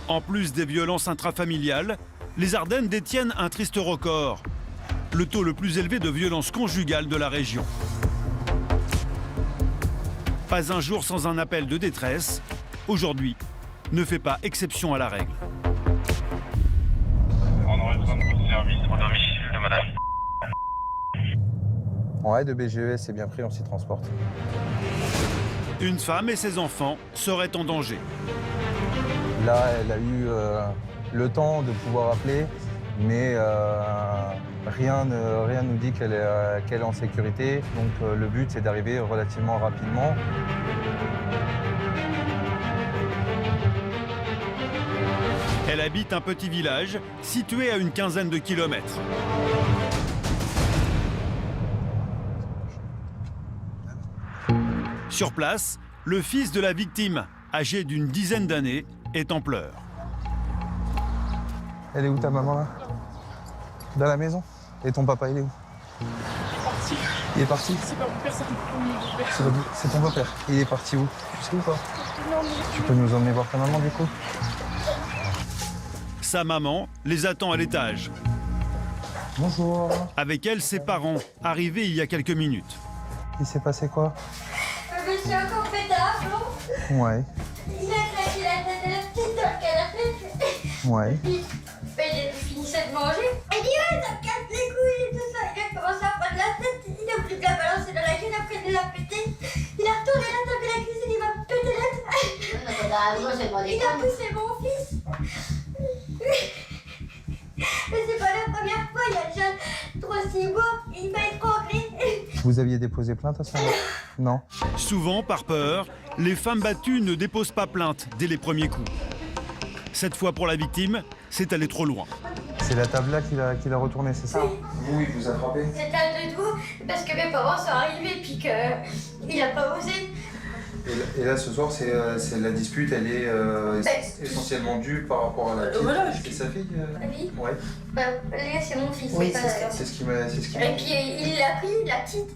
En plus des violences intrafamiliales, les Ardennes détiennent un triste record. Le taux le plus élevé de violences conjugales de la région. Pas un jour sans un appel de détresse. Aujourd'hui, ne fait pas exception à la règle. On aurait besoin de votre service au domicile de madame. Ouais, de BGES, c'est bien pris, on s'y transporte. Une femme et ses enfants seraient en danger. Là, elle a eu le temps de pouvoir appeler, mais rien nous dit qu'elle est en sécurité. Donc le but, c'est d'arriver relativement rapidement. Elle habite un petit village situé à une quinzaine de kilomètres. Sur place, le fils de la victime, âgé d'une dizaine d'années, est en pleurs. Elle est où ta maman là? Dans la maison? Et ton papa, il est où? Il est parti? C'est pas mon personne. C'est ton beau-père. Il est parti où? Tu sais ou pas? Non, mais... Tu peux nous emmener voir ta maman du coup? Sa maman les attend à l'étage. Bonjour. Avec elle, ses parents, arrivés il y a quelques minutes. Il s'est passé quoi? Je me suis encore fait d'argent. Ouais. Il a claqué la tête de la petite dans le canapé. Ouais. Il finissait de manger. Il dit ouais, ça me casse les couilles et tout ça. Il a commencé à prendre la tête. Il a voulu me la balancer dans la gueule, après il l'a pété. Il a retourné la table de la cuisine, il m'a pété la tête. Il a poussé mon fils. Mais c'est pas la première fois, il y a déjà 3-6 mois, il m'a étranglé. Vous aviez déposé plainte à ce moment-là? Non. Souvent, par peur, les femmes battues ne déposent pas plainte dès les premiers coups. Cette fois, pour la victime, c'est allé trop loin. C'est la table là qu'il a retournée, c'est ça? Oui, il vous a frappé. C'était à 2 doigts, parce que mes parents sont arrivés, puis qu'il a pas osé. Et là, ce soir, c'est la dispute, elle est essentiellement due par rapport à la petite. Voilà. C'est sa fille? Oui. Ouais. Bah, là, c'est mon fils. Oui, pas... c'est ce qui m'a Et puis, il l'a pris, la petite,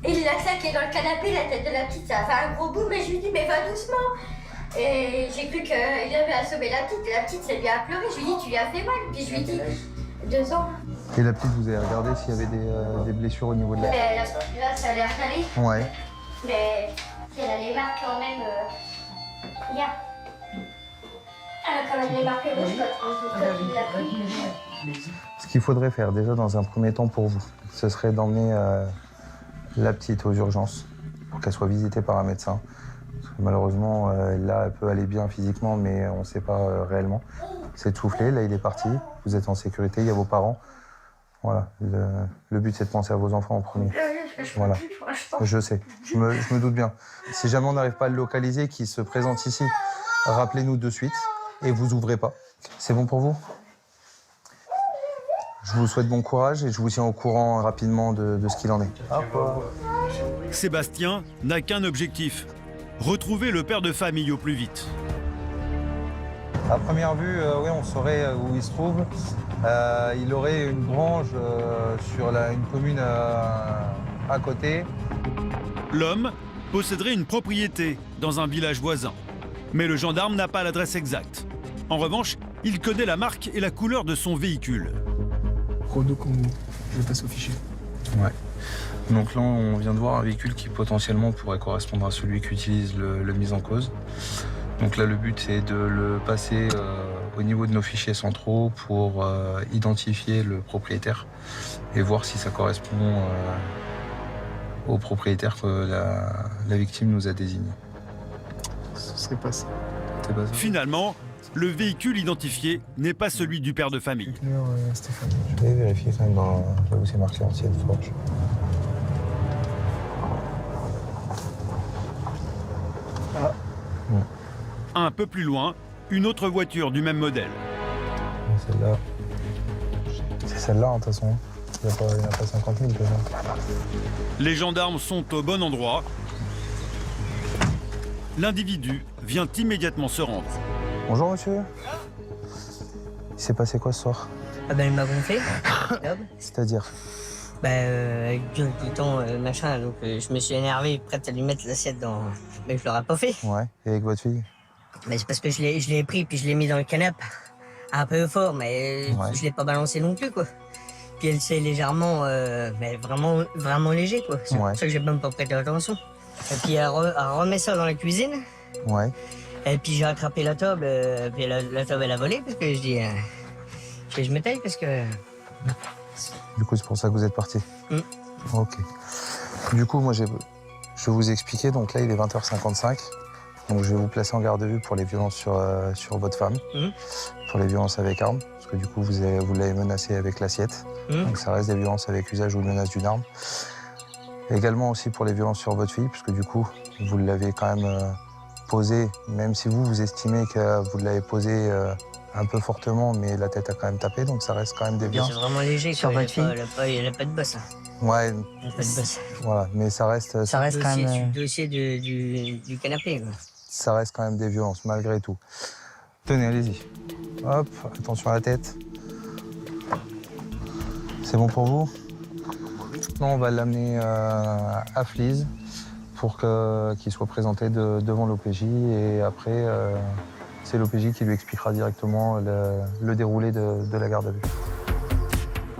et il l'a claqué dans le canapé, la tête de la petite, ça a fait un gros bout, mais je lui dis, mais va doucement. Et j'ai cru qu'il avait assommé la petite, ça lui a pleuré, je lui dis, tu lui as fait mal, puis je lui dis, 2 ans. Et la petite, vous avez regardé s'il y avait des blessures au niveau de la... Mais là, ça a l'air calé. Ouais. Mais elle a les marques quand même. Regarde. Elle a quand même les marques rouges quand il l'a pris. Ce qu'il faudrait faire déjà dans un premier temps pour vous, ce serait d'emmener la petite aux urgences pour qu'elle soit visitée par un médecin. Parce que malheureusement, là, elle peut aller bien physiquement, mais on ne sait pas réellement. C'est de souffler, là, il est parti. Vous êtes en sécurité, il y a vos parents. Voilà, le but, c'est de penser à vos enfants en premier. Voilà, je sais, je me doute bien. Si jamais on n'arrive pas à le localiser, qu'il se présente ici, rappelez-nous de suite et vous ouvrez pas. C'est bon pour vous? Je vous souhaite bon courage et je vous tiens au courant rapidement de ce qu'il en est. Sébastien n'a qu'un objectif, retrouver le père de famille au plus vite. À première vue, oui, on saurait où il se trouve. Il aurait une grange sur une commune à côté. L'homme posséderait une propriété dans un village voisin. Mais le gendarme n'a pas l'adresse exacte. En revanche, il connaît la marque et la couleur de son véhicule. Chrono Congo, je passe au fichier. Ouais. Donc là, on vient de voir un véhicule qui potentiellement pourrait correspondre à celui qu'utilise le mis en cause. Donc là, le but, c'est de le passer au niveau de nos fichiers centraux pour identifier le propriétaire et voir si ça correspond au propriétaire que la victime nous a désigné. Ce serait pas ça. C'est pas ça. Finalement, le véhicule identifié n'est pas celui du père de famille. Stéphane. Je vais vérifier quand même là où c'est marqué ancienne forge. Un peu plus loin, une autre voiture du même modèle. Celle-là. C'est celle-là, de toute façon. Il n'y en a pas 50 000 déjà. Les gendarmes sont au bon endroit. L'individu vient immédiatement se rendre. Bonjour monsieur. Il s'est passé quoi ce soir? Ah ben, il m'a gonflé. C'est-à-dire? Il gueule tout le temps, machin, donc je me suis énervé, prête à lui mettre l'assiette dans... Mais je l'aurais pas fait. Ouais, et avec votre fille? C'est parce que je l'ai pris puis je l'ai mis dans le canapé. Un peu fort, mais je l'ai pas balancé non plus, quoi. Puis elle s'est légèrement, mais vraiment léger, quoi. C'est pour ça que j'ai même pas prêté attention. Et puis elle remet ça dans la cuisine. Ouais. Et puis j'ai attrapé la table, puis la table elle a volé parce que je dis, je me taille parce que... Du coup, c'est pour ça que vous êtes parti. Ok. Du coup, moi, je vais vous expliquer. Donc là, il est 20h55. Donc je vais vous placer en garde à vue pour les violences sur votre femme, pour les violences avec arme, parce que du coup, vous l'avez menacée avec l'assiette. Donc ça reste des violences avec usage ou menace d'une arme. Et également aussi pour les violences sur votre fille, puisque du coup, vous l'avez quand même posée, même si vous estimez que vous l'avez posée un peu fortement, mais la tête a quand même tapé, donc ça reste quand même des violences. C'est vraiment léger, sur votre fille. Elle n'a pas de bosse. Ouais. Elle n'a pas de bosse. Voilà, mais ça reste... Ça reste quand même... Le dossier du canapé, quoi. Ça reste quand même des violences, malgré tout. Tenez, allez-y. Hop, attention à la tête. C'est bon pour vous? maintenant, on va l'amener à Flize pour qu'il soit présenté devant l'OPJ. Et après, c'est l'OPJ qui lui expliquera directement le déroulé de la garde à vue.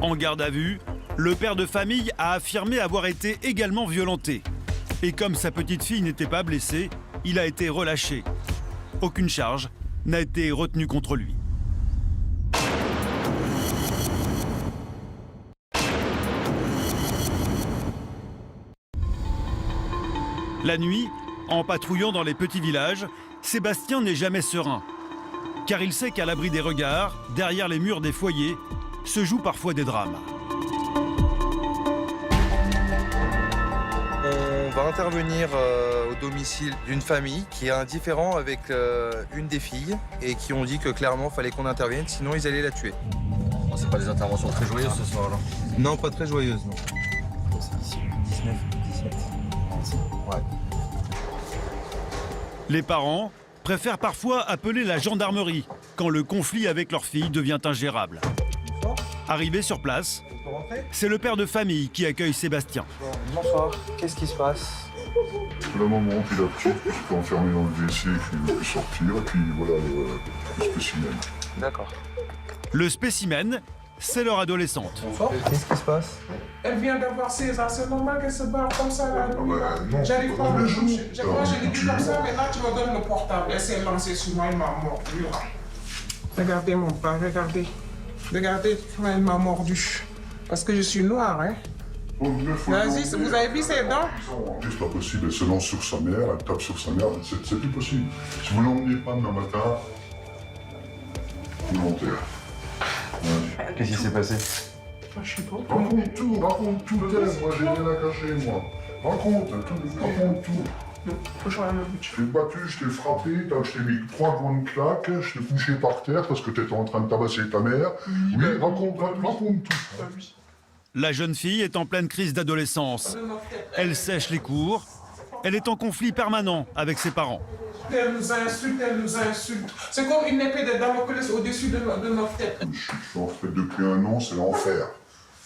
En garde à vue, le père de famille a affirmé avoir été également violenté. Et comme sa petite fille n'était pas blessée, il a été relâché. Aucune charge n'a été retenue contre lui. La nuit, en patrouillant dans les petits villages, Sébastien n'est jamais serein. Car il sait qu'à l'abri des regards, derrière les murs des foyers, se jouent parfois des drames. On va intervenir au domicile d'une famille qui est un différend avec une des filles et qui ont dit que clairement il fallait qu'on intervienne, sinon ils allaient la tuer. C'est pas des interventions très joyeuses ce soir là? Non, pas très joyeuses, non. 19, 17. Ouais. Les parents préfèrent parfois appeler la gendarmerie quand le conflit avec leur fille devient ingérable. Arrivé sur place, c'est le père de famille qui accueille Sébastien. Bonsoir, qu'est-ce qui se passe? La maman, puis la petite, qui s'était enfermée dans le WC, qui ne veut plus sortir, et puis voilà le spécimen. D'accord. Le spécimen, c'est leur adolescente. Qu'est-ce qui se passe? Elle vient d'avoir 16 ans, c'est normal qu'elle se barre comme ça là. Non, J'arrive pas à me toucher. Je crois que je l'ai dit tu comme ça, mais là tu me donnes le portable. Elle s'est lancée sur moi, elle m'a mordu. Regardez mon père, regardez. Regardez, elle m'a mordu. Parce que je suis noire, hein. Vas-y, vous avez vu ses dents? C'est pas possible, elle se lance sur sa mère, elle tape sur sa mère, c'est plus possible. Si vous l'emmenez pas demain matin, vous l'enterrez. Qu'est-ce qui s'est passé? Je sais pas. Raconte tout, moi j'ai rien à cacher, moi. Raconte tout. Je t'ai battu, je t'ai frappé, je t'ai mis 3 grandes claques, je t'ai couché par terre parce que t'étais en train de tabasser ta mère. Oui, raconte tout. La jeune fille est en pleine crise d'adolescence. Elle sèche les cours. Elle est en conflit permanent avec ses parents. Elle nous insulte. C'est comme une épée de Damoclès au-dessus de notre tête. En fait, depuis un an, c'est l'enfer.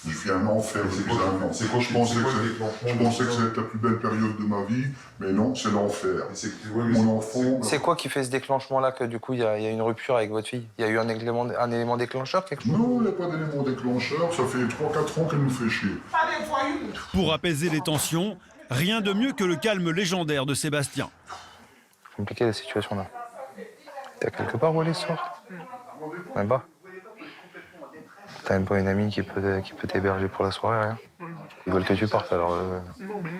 Je vis un enfer depuis un an. Je pensais que c'était la plus belle période de ma vie, mais non, c'est l'enfer. Mon enfant... C'est quoi qui fait ce déclenchement-là, que du coup il y a une rupture avec votre fille? Il y a eu un élément déclencheur, quelque chose? Non, il n'y a pas d'élément déclencheur, ça fait 3-4 ans qu'elle nous fait chier. Pour apaiser les tensions, rien de mieux que le calme légendaire de Sébastien. C'est compliqué la situation là. T'as quelque part où aller ce soir? Même pas. T'as même pas une amie qui peut t'héberger pour la soirée, rien? Ils veulent que tu partes alors. Non, mais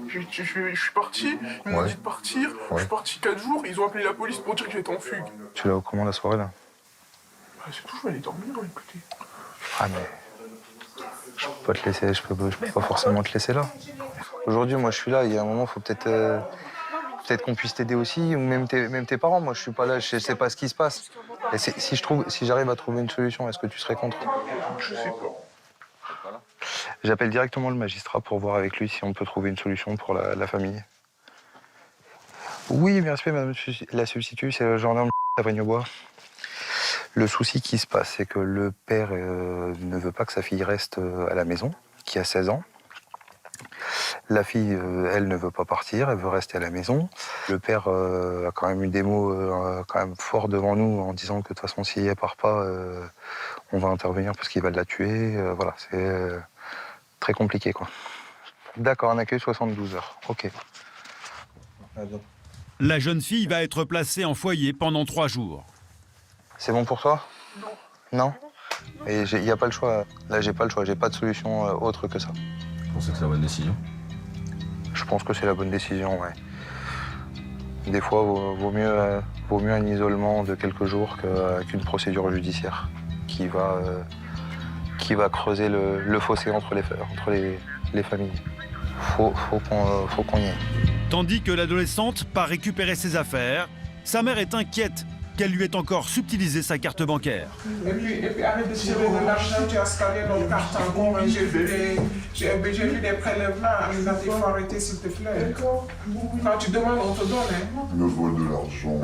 je suis parti, ils m'ont dit de partir, je suis parti 4 jours, ils ont appelé la police pour dire que j'étais en fugue. Tu l'as comment la soirée là? C'est tout, je vais aller dormir, écoutez. Ah mais. Je peux pas te laisser, je peux pas forcément te laisser là. Aujourd'hui, moi je suis là, il y a un moment, faut peut-être qu'on puisse t'aider aussi, ou même tes parents. Moi je suis pas là, je sais pas ce qui se passe. Et si j'arrive à trouver une solution, est-ce que tu serais contre? Je sais pas. J'appelle directement le magistrat pour voir avec lui si on peut trouver une solution pour la famille. Oui, bien sûr, madame la substitut, c'est le gendarme à Vrigne-au-Bois. Le souci qui se passe, c'est que le père ne veut pas que sa fille reste à la maison, qui a 16 ans. La fille, elle, ne veut pas partir, elle veut rester à la maison. Le père a quand même eu des mots quand même forts devant nous en disant que de toute façon, si elle part pas, on va intervenir parce qu'il va la tuer. Voilà, c'est très compliqué, quoi. D'accord, un accueil 72 heures. Ok. La jeune fille va être placée en foyer pendant 3 jours. C'est bon pour toi? Non. Et il n'y a pas le choix. Là, j'ai pas le choix. J'ai pas de solution autre que ça. Je pense que c'est la bonne décision. Je pense que c'est la bonne décision, ouais. Des fois, vaut mieux un isolement de quelques jours qu'une procédure judiciaire qui va creuser le fossé entre les familles. Faut qu'on y aille. Tandis que l'adolescente part récupérer ses affaires, sa mère est inquiète qu'elle lui ait encore subtilisé sa carte bancaire. Et puis arrête de tirer de l'argent, tu as scanné nos cartes encore. J'ai vu des prélèvements. Il faut arrêter, s'il te plaît. Quand tu demandes, on te donne. Hein. Le vol de l'argent,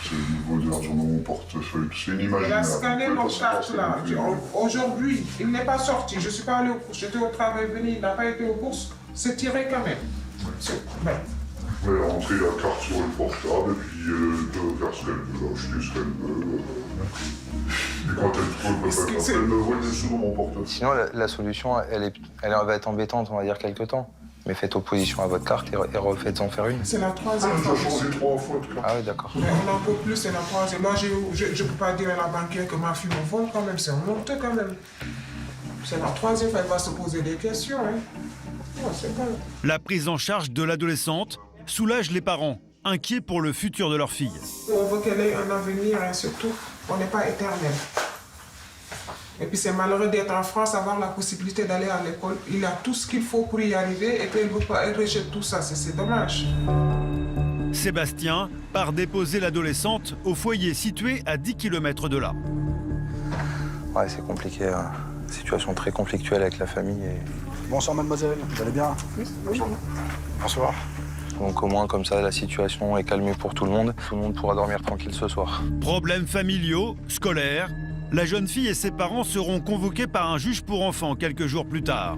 c'est le vol de l'argent dans mon portefeuille, c'est inimaginable. Il a scanné nos cartes là. Aujourd'hui, il n'est pas sorti. Je ne suis pas allé aux courses. J'étais au travail venu, il n'a pas été aux courses. C'est tiré quand même. Elle a rentré la carte sur le portable et puis elle peut faire ce qu'elle veut, acheter ce qu'elle veut. Et quand elle me vole des sous dans mon portefeuille. Sinon, la solution, elle va être embêtante, on va dire, quelques temps. Mais faites opposition à votre carte et refaites-en faire une. C'est la troisième fois. J'ai changé 3 fois de carte. Ah oui, d'accord. Mais on n'en peut plus, c'est la troisième. Moi, je ne peux pas dire à la banquière que ma fille me vole quand même. C'est honteux quand même. C'est la troisième fois, elle va se poser des questions. Hein. Oh, c'est pas... La prise en charge de l'adolescente soulage les parents, inquiets pour le futur de leur fille. On veut qu'elle ait un avenir, et surtout, on n'est pas éternel. Et puis c'est malheureux d'être en France, avoir la possibilité d'aller à l'école. Il a tout ce qu'il faut pour y arriver et puis elle rejette tout ça. C'est dommage. Sébastien part déposer l'adolescente au foyer situé à 10 km de là. Ouais, c'est compliqué. Situation très conflictuelle avec la famille. Bonsoir mademoiselle, vous allez bien? Oui. Bonsoir. Donc au moins comme ça, la situation est calmée pour tout le monde. Tout le monde pourra dormir tranquille ce soir. Problèmes familiaux, scolaires. La jeune fille et ses parents seront convoqués par un juge pour enfants quelques jours plus tard.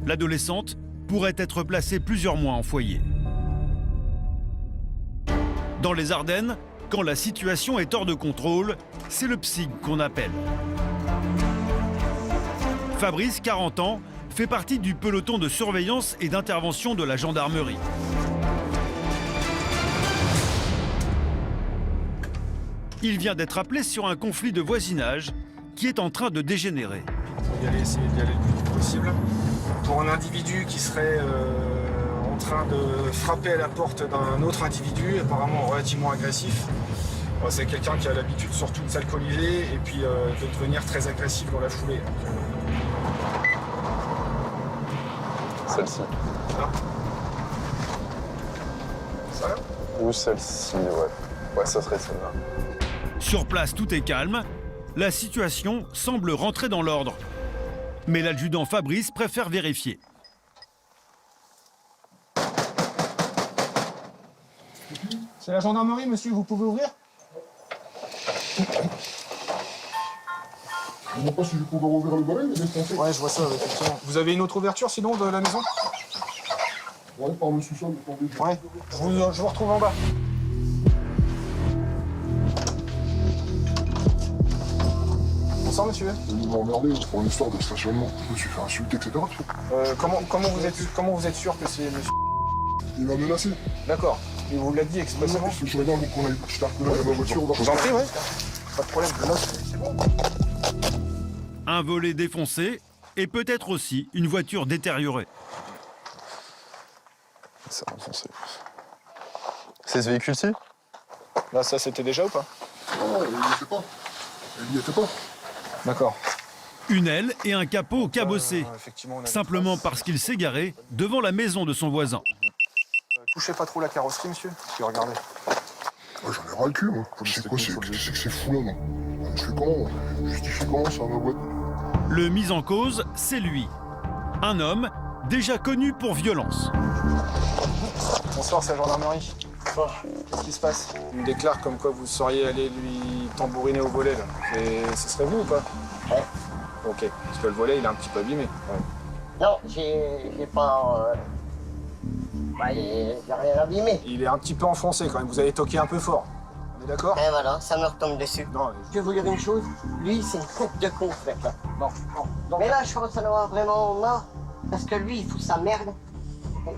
L'adolescente pourrait être placée plusieurs mois en foyer. Dans les Ardennes, quand la situation est hors de contrôle, c'est le PSIG qu'on appelle. Fabrice, 40 ans, fait partie du peloton de surveillance et d'intervention de la gendarmerie. Il vient d'être appelé sur un conflit de voisinage qui est en train de dégénérer. Il y aller, essayer d'y aller le plus vite possible. Pour un individu qui serait en train de frapper à la porte d'un autre individu, apparemment relativement agressif. C'est quelqu'un qui a l'habitude surtout de s'alcooliser et puis de devenir très agressif dans la foulée. Celle-ci. Ça là? Ou celle-ci, ouais. Ouais, ça serait celle-là. Sur place, tout est calme. La situation semble rentrer dans l'ordre. Mais l'adjudant Fabrice préfère vérifier. C'est la gendarmerie, monsieur, vous pouvez ouvrir? Je ne sais pas si je pourrais ouvrir le baril, mais défoncer. Ouais, je vois ça, effectivement. Vous avez une autre ouverture, sinon, de la maison? Ouais, par le sous-sol, attendez. Ouais, je vous retrouve en bas. Bonsoir, monsieur. Vous m'emmerdez pour une histoire de stationnement. Je me suis fait insulter, etc. Comment vous êtes sûr que c'est monsieur? Il m'a menacé. D'accord. Il vous l'a dit expressément? Je regarde qu'on a ma voiture. Je vous en prie, ouais. Pas de problème. Là, c'est bon. Un volet défoncé et peut-être aussi une voiture détériorée. C'est enfoncé. C'est ce véhicule-ci? Là, ça, c'était déjà ou pas? Non, il n'y était pas. Il n'y était pas. D'accord. Une aile et un capot cabossé, simplement parce qu'il s'est garé devant la maison de son voisin. Touchez pas trop la carrosserie, monsieur. Puis regardez. Ouais, j'en ai ras le cul, moi. C'est quoi, c'est que c'est fou, là, moi. Je fais comment? Je justifie comment ça, ma boîte? Le mis en cause, c'est lui. Un homme déjà connu pour violence. Bonsoir, c'est la gendarmerie. Qu'est-ce qui se passe? Il me déclare comme quoi vous seriez allé lui tambouriner au volet, là. Et ce serait vous ou pas? Ouais. Ok, parce que le volet, il est un petit peu abîmé. Ouais. Non, j'ai pas... j'ai rien abîmé. Il est un petit peu enfoncé quand même, vous avez toqué un peu fort. On est d'accord? Et voilà, ça me retombe dessus. Non, je vais vous dire une chose, lui, c'est une tête de con, ce mec-là. Non. Mais là, je commence à en avoir vraiment marre, parce que lui, il fout sa merde.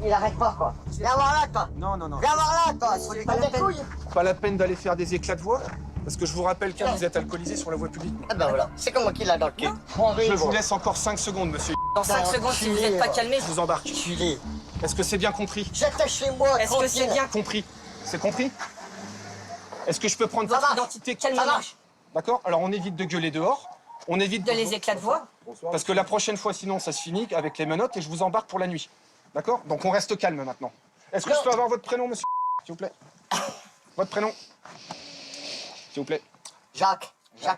Il arrête pas, quoi. Viens voir là, toi. Non. Viens voir là, toi. C'est pas des couilles. Pas la peine d'aller faire des éclats de voix, parce que je vous rappelle que vous êtes alcoolisé sur la voie publique. Ah ben voilà, c'est comme moi qui l'a dans le cul. Je vous laisse encore 5 secondes, monsieur. Dans 5 secondes, si vous n'êtes pas calmé, je vous embarque. Est-ce que c'est bien compris? J'étais chez moi. Est-ce que c'est bien compris? C'est compris? Est-ce que je peux prendre votre identité? Ça marche. D'accord? Alors on évite de gueuler dehors. On évite de les éclats de voix. Parce que la prochaine fois, sinon, ça se finit avec les menottes et je vous embarque pour la nuit. D'accord? Donc on reste calme maintenant. Est-ce que je peux avoir votre prénom, monsieur? S'il vous plaît. Votre prénom? s'il vous plaît. Jacques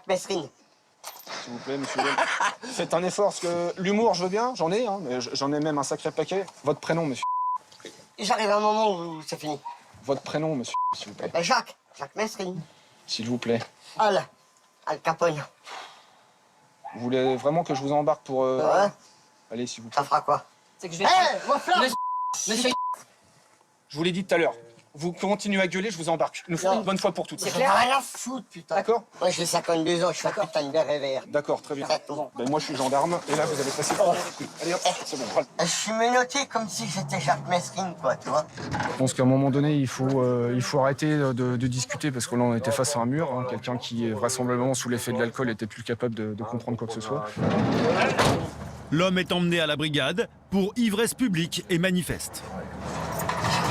Messrine. S'il vous plaît, monsieur. Faites un effort, parce que l'humour, je veux bien, j'en ai, hein, mais j'en ai même un sacré paquet. Votre prénom, monsieur. J'arrive à un moment où c'est fini. Votre prénom, monsieur, s'il vous plaît. Jacques Messrine. S'il vous plaît. Al Capone. Vous voulez vraiment que je vous embarque pour... Ouais. Allez, s'il vous plaît. Ça fera quoi? C'est que je vais... Mon flamme. Monsieur... Je vous l'ai dit tout à l'heure. Vous continuez à gueuler, je vous embarque. Nous ferons une bonne fois pour toutes. C'est clair. Rien à foutre, putain. D'accord. Moi, j'ai 52 ans, je suis un putain de réveil. D'accord, très bien. Ben, moi, je suis gendarme, et là, vous avez passé par Allez, hop, c'est bon. Je suis menotté comme si j'étais Jacques Messrine, quoi, tu vois. Je pense qu'à un moment donné, il faut arrêter de discuter, parce que là, on était face à un mur. Hein. Quelqu'un qui, vraisemblablement, sous l'effet de l'alcool, était plus capable de comprendre quoi que ce soit. L'homme est emmené à la brigade pour ivresse publique et manifeste.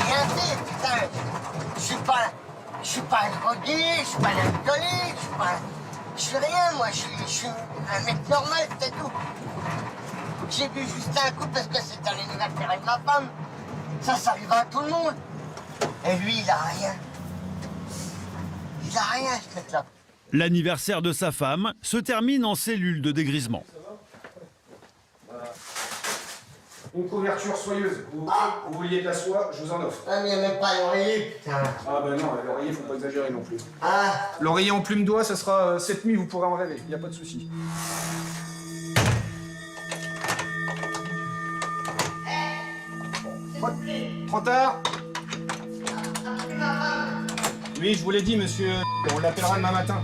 Rien fait, putain. Je suis pas un drogué, je suis pas un alcoolique, je suis rien, moi. Je suis un mec normal, c'est tout. J'ai bu juste un coup parce que c'était l'anniversaire de ma femme. Ça arrive à tout le monde. Et lui, il a rien. Il a rien, ce mec-là. L'anniversaire de sa femme se termine en cellule de dégrisement. Une couverture soyeuse. Vous vouliez de la soie, je vous en offre. Ah, mais il n'y a même pas l'oreiller, putain. Ah ben non, l'oreiller, faut pas exagérer non plus. Ah. L'oreiller en plume d'oie, ça sera cette nuit, vous pourrez en rêver, il n'y a pas de souci. Trop tard. Oui, je vous l'ai dit, monsieur, on l'appellera demain matin.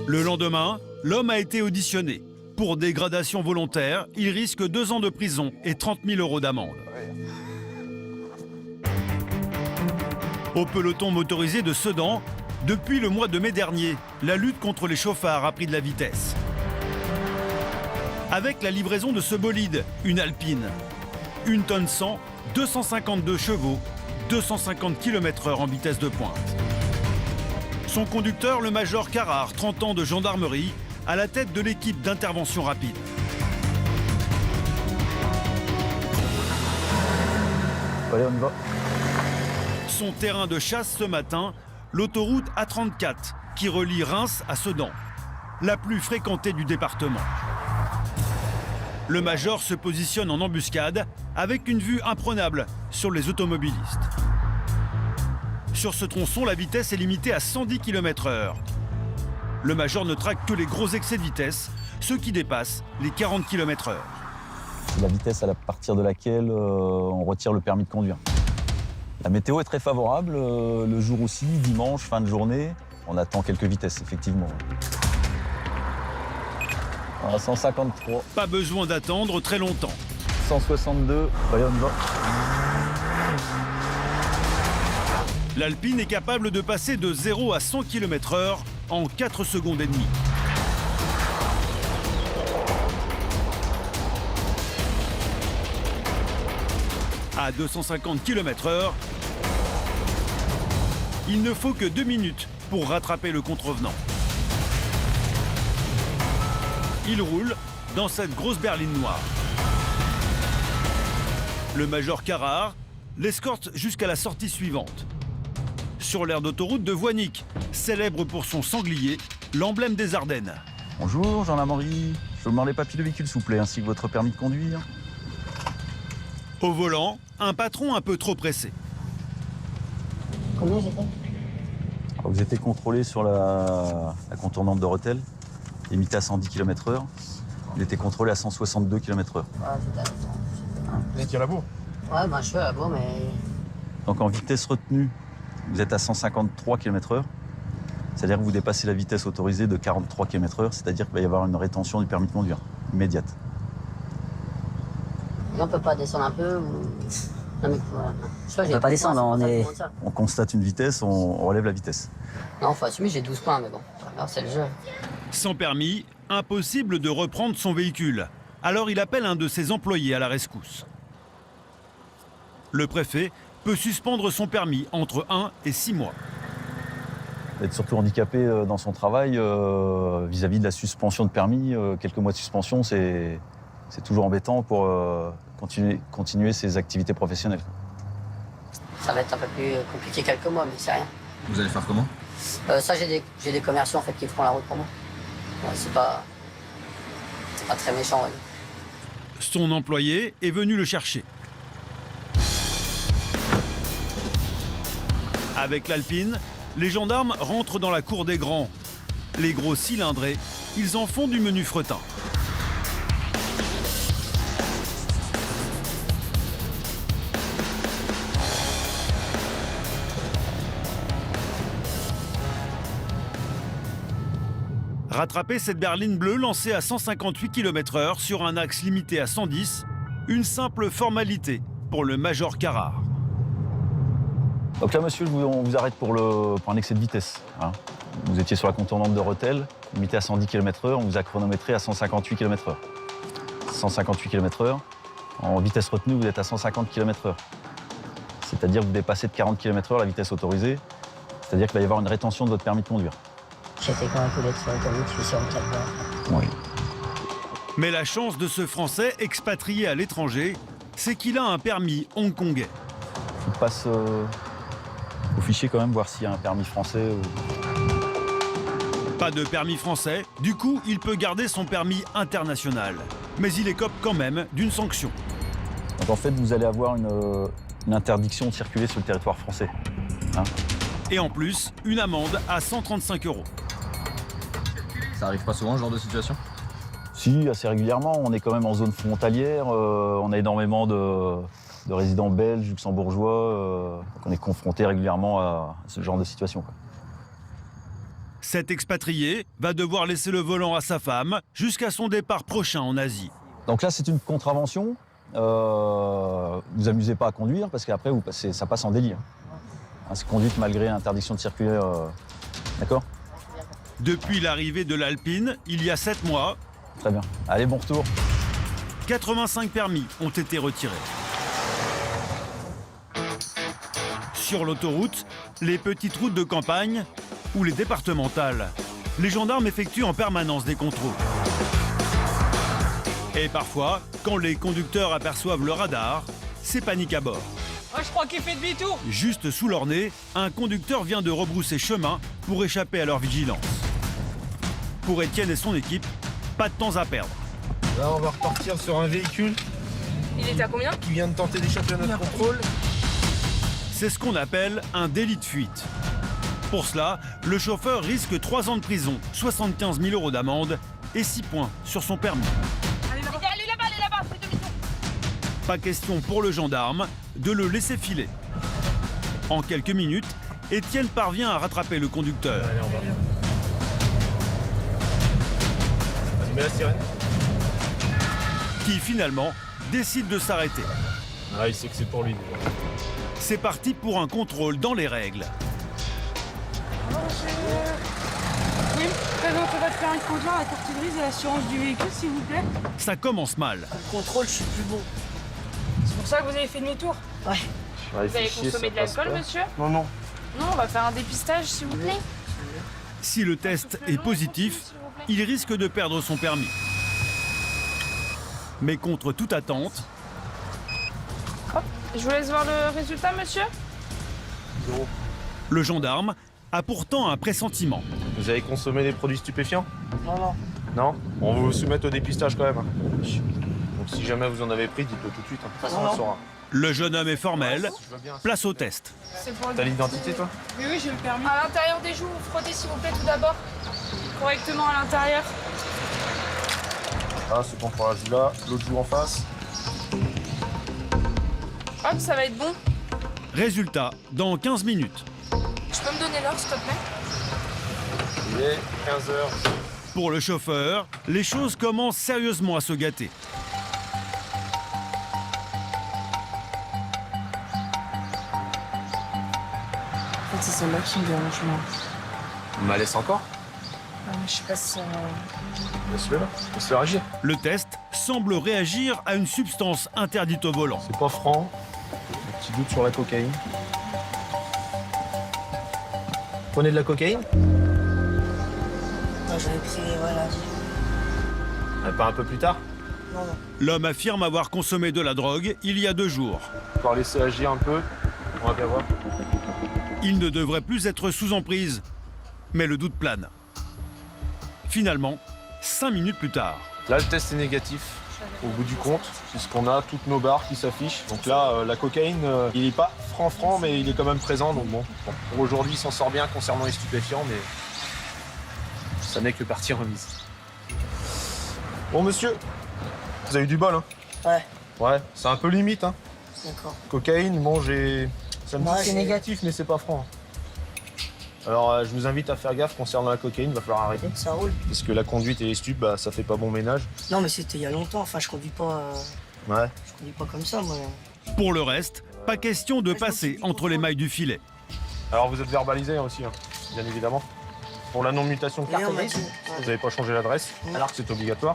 Le lendemain, l'homme a été auditionné. Pour dégradation volontaire, il risque 2 ans de prison et 30 000 € d'amende. Au peloton motorisé de Sedan, depuis le mois de mai dernier, la lutte contre les chauffards a pris de la vitesse. Avec la livraison de ce bolide, une Alpine. 1 tonne 100, 252 chevaux, 250 km/h en vitesse de pointe. Son conducteur, le major Carrard, 30 ans de gendarmerie, à la tête de l'équipe d'intervention rapide. Allez, on y va. Son terrain de chasse ce matin, l'autoroute A34, qui relie Reims à Sedan, la plus fréquentée du département. Le major se positionne en embuscade avec une vue imprenable sur les automobilistes. Sur ce tronçon, la vitesse est limitée à 110 km/h. Le major ne traque que les gros excès de vitesse, ceux qui dépassent les 40 km/h. C'est la vitesse à partir de laquelle on retire le permis de conduire. La météo est très favorable, le jour aussi, dimanche, fin de journée. On attend quelques vitesses, effectivement. À 153. Pas besoin d'attendre très longtemps. 162, allez, on y va. L'Alpine est capable de passer de 0 à 100 km/h en 4 secondes et demie. À 250 km/h, il ne faut que 2 minutes pour rattraper le contrevenant. Il roule dans cette grosse berline noire. Le major Carrard l'escorte jusqu'à la sortie suivante. Sur l'aire d'autoroute de Voinic, célèbre pour son sanglier, l'emblème des Ardennes. Bonjour, Jean-Lamory. Je vous demande les papiers de véhicule, s'il vous plaît, ainsi que votre permis de conduire. Au volant, un patron un peu trop pressé. Combien j'étais? Vous étiez contrôlé sur la contournante de Rethel, limité à 110 km/h. Il était contrôlé à 162 km/h. Ouais, j'étais Vous étiez à la bourre? Ouais, ben je suis à la bourre, mais... Donc en vitesse retenue, vous êtes à 153 km/h. C'est-à-dire que vous dépassez la vitesse autorisée de 43 km/h, c'est-à-dire qu'il va y avoir une rétention du permis de conduire, immédiate. On peut pas descendre un peu ou... Non, mais voilà. On peut pas descendre, on constate une vitesse, on relève la vitesse. Non, faut assumer, j'ai 12 points, mais bon, alors c'est le jeu. Sans permis, impossible de reprendre son véhicule. Alors il appelle un de ses employés à la rescousse. Le préfet peut suspendre son permis entre 1 et 6 mois. Être surtout handicapé dans son travail vis-à-vis de la suspension de permis. Quelques mois de suspension, c'est toujours embêtant pour continuer ses activités professionnelles. Ça va être un peu plus compliqué quelques mois, mais c'est rien. Vous allez faire comment? Ça, j'ai des commerciaux en fait qui feront la route pour moi. Ouais, c'est pas très méchant. Ouais. Son employé est venu le chercher. Avec l'Alpine, les gendarmes rentrent dans la cour des grands. Les gros cylindrés, ils en font du menu fretin. Rattraper cette berline bleue lancée à 158 km/h sur un axe limité à 110, une simple formalité pour le Major Carrard. Donc là, monsieur, on vous arrête pour un excès de vitesse. Hein. Vous étiez sur la contournante de Rethel, limité à 110 km/h, on vous a chronométré à 158 km/h. 158 km/h, en vitesse retenue, vous êtes à 150 km/h. C'est-à-dire que vous dépassez de 40 km/h la vitesse autorisée, c'est-à-dire qu'il va y avoir une rétention de votre permis de conduire. J'étais quand un peu sur l'autoroute, je suis sur le calvaire. Oui. Mais la chance de ce Français expatrié à l'étranger, c'est qu'il a un permis hongkongais. Il passe au fichier quand même, voir s'il y a un permis français. Pas de permis français, du coup, il peut garder son permis international. Mais il écope quand même d'une sanction. Donc en fait, vous allez avoir une interdiction de circuler sur le territoire français. Hein. Et en plus, une amende à 135 €. Ça arrive pas souvent, ce genre de situation? Si, assez régulièrement. On est quand même en zone frontalière. On a énormément de résidents belges, luxembourgeois. Donc on est confronté régulièrement à ce genre de situation, quoi. Cet expatrié va devoir laisser le volant à sa femme jusqu'à son départ prochain en Asie. Donc là, c'est une contravention. Vous amusez pas à conduire parce qu'après, ça passe en délit. Hein, c'est conduite malgré interdiction de circuler. D'accord? Depuis l'arrivée de l'Alpine, il y a 7 mois, Très bien. Allez, bon retour. 85 permis ont été retirés. Sur l'autoroute, les petites routes de campagne ou les départementales, les gendarmes effectuent en permanence des contrôles. Et parfois, quand les conducteurs aperçoivent le radar, c'est panique à bord. Oh, je crois qu'il fait demi-tour. Juste sous leur nez, un conducteur vient de rebrousser chemin pour échapper à leur vigilance. Pour Étienne et son équipe, pas de temps à perdre. Là, on va repartir sur un véhicule Il était à combien? qui vient de tenter d'échapper à notre contrôle. C'est ce qu'on appelle un délit de fuite. Pour cela, le chauffeur risque 3 ans de prison, 75 000 € d'amende et 6 points sur son permis. Allez là-bas, fais demi-tour. Pas question pour le gendarme de le laisser filer. En quelques minutes, Étienne parvient à rattraper le conducteur. Allez, on va. Vas-y, mets la sirène. Qui finalement décide de s'arrêter. Ah, il sait que c'est pour lui. C'est parti pour un contrôle dans les règles. Oui, présentez votre permis de conduire, la carte grise et l'assurance du véhicule, s'il vous plaît. Ça commence mal. Contrôle, je suis plus bon. C'est pour ça que vous avez fait demi-tour? Ouais. Vous avez consommé de l'alcool, monsieur? Non, non. Non, on va faire un dépistage, s'il vous plaît. Si le test est positif, il risque de perdre son permis. Mais contre toute attente, Hop, je vous laisse voir le résultat, monsieur. le gendarme a pourtant un pressentiment. Vous avez consommé des produits stupéfiants? Non, non. Non? On va vous soumettre au dépistage quand même. Donc si jamais vous en avez pris, dites-le tout de suite. De toute façon, on le saura. Le jeune homme est formel, place au test. C'est pour T'as l'identité, toi? Oui, j'ai le permis. À l'intérieur des joues, vous frottez, s'il vous plaît, tout d'abord. Correctement à l'intérieur. Ah, c'est bon pour la joue là. L'autre joue en face. Hop, ça va être bon. Résultat, dans 15 minutes. Tu peux me donner l'heure, s'il te plaît? Il est 15h. Pour le chauffeur, les choses commencent sérieusement à se gâter. En fait, c'est celle-là qui me dérange, moi. On m'a laissé encore? Je sais pas si ça... Laisse-le là. Laisse-le réagir. Le test semble réagir à une substance interdite au volant. C'est pas franc. Un petit doute sur la cocaïne. Prenez de la cocaïne? Moi, j'avais pris, voilà. Pas un peu plus tard? Non, non. L'homme affirme avoir consommé de la drogue il y a 2 jours. Encore laisser agir un peu. On va bien voir. Il ne devrait plus être sous emprise. Mais le doute plane. Finalement, 5 minutes plus tard. Là, le test est négatif. Au bout du compte, puisqu'on a toutes nos barres qui s'affichent. Donc là, la cocaïne, il n'est pas franc, mais il est quand même présent. Donc bon, pour aujourd'hui, il s'en sort bien concernant les stupéfiants, mais ça n'est que partie remise. Bon, monsieur, vous avez eu du bol, hein? Ouais. Ouais, c'est un peu limite, hein. D'accord. Cocaïne, bon, ça me dit Ouais, que c'est j'ai- négatif, mais c'est pas franc. Alors, je vous invite à faire gaffe concernant la cocaïne, il va falloir arrêter. Ça roule. Parce que la conduite et les stupes, bah, ça fait pas bon ménage. Non, mais c'était il y a longtemps. Enfin, je conduis pas. Ouais. Je conduis pas comme ça, moi. Pour le reste, pas question de passer entre les mailles du filet. Alors, vous êtes verbalisé hein, aussi, hein, bien évidemment. Pour la non-mutation de carte Et on m'a grise, dit, vous n'avez pas changé l'adresse, alors que c'est obligatoire.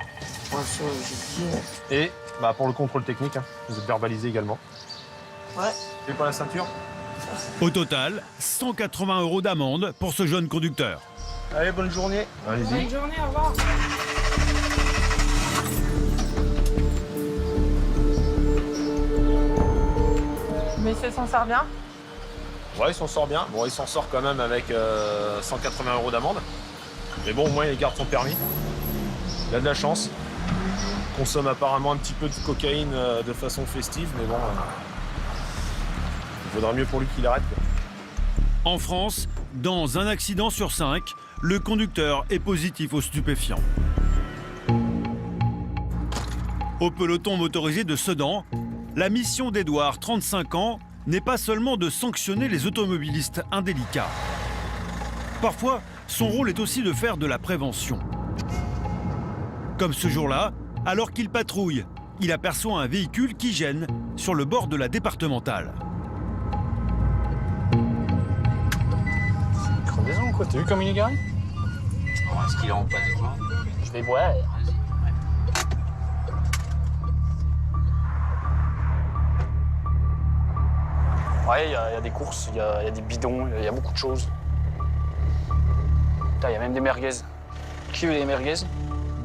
Ouais, ça, j'ai dit. Et bah, pour le contrôle technique, hein, vous êtes verbalisé également. Ouais. Et pas la ceinture? Au total, 180 € d'amende pour ce jeune conducteur. Allez, bonne journée. Allez-y. Bonne journée, au revoir. Mais ça s'en sort bien? Ouais, il s'en sort bien. Bon, il s'en sort quand même avec 180 € d'amende. Mais bon, au moins, il garde son permis. Il a de la chance. Il consomme apparemment un petit peu de cocaïne de façon festive, mais bon, il vaudra mieux pour lui qu'il arrête, quoi. En France, dans un accident sur 5, le conducteur est positif aux stupéfiants. Au peloton motorisé de Sedan, la mission d'Edouard, 35 ans, n'est pas seulement de sanctionner les automobilistes indélicats. Parfois, son rôle est aussi de faire de la prévention. Comme ce jour-là, alors qu'il patrouille, il aperçoit un véhicule qui gêne sur le bord de la départementale. Crevaison quoi, t'as vu comme il est garé? Est-ce qu'il est en panne quoi? Je vais voir. Ouais, il y a des courses, il y a des bidons, il y a beaucoup de choses. Putain, il y a même des merguez. Qui veut des merguez?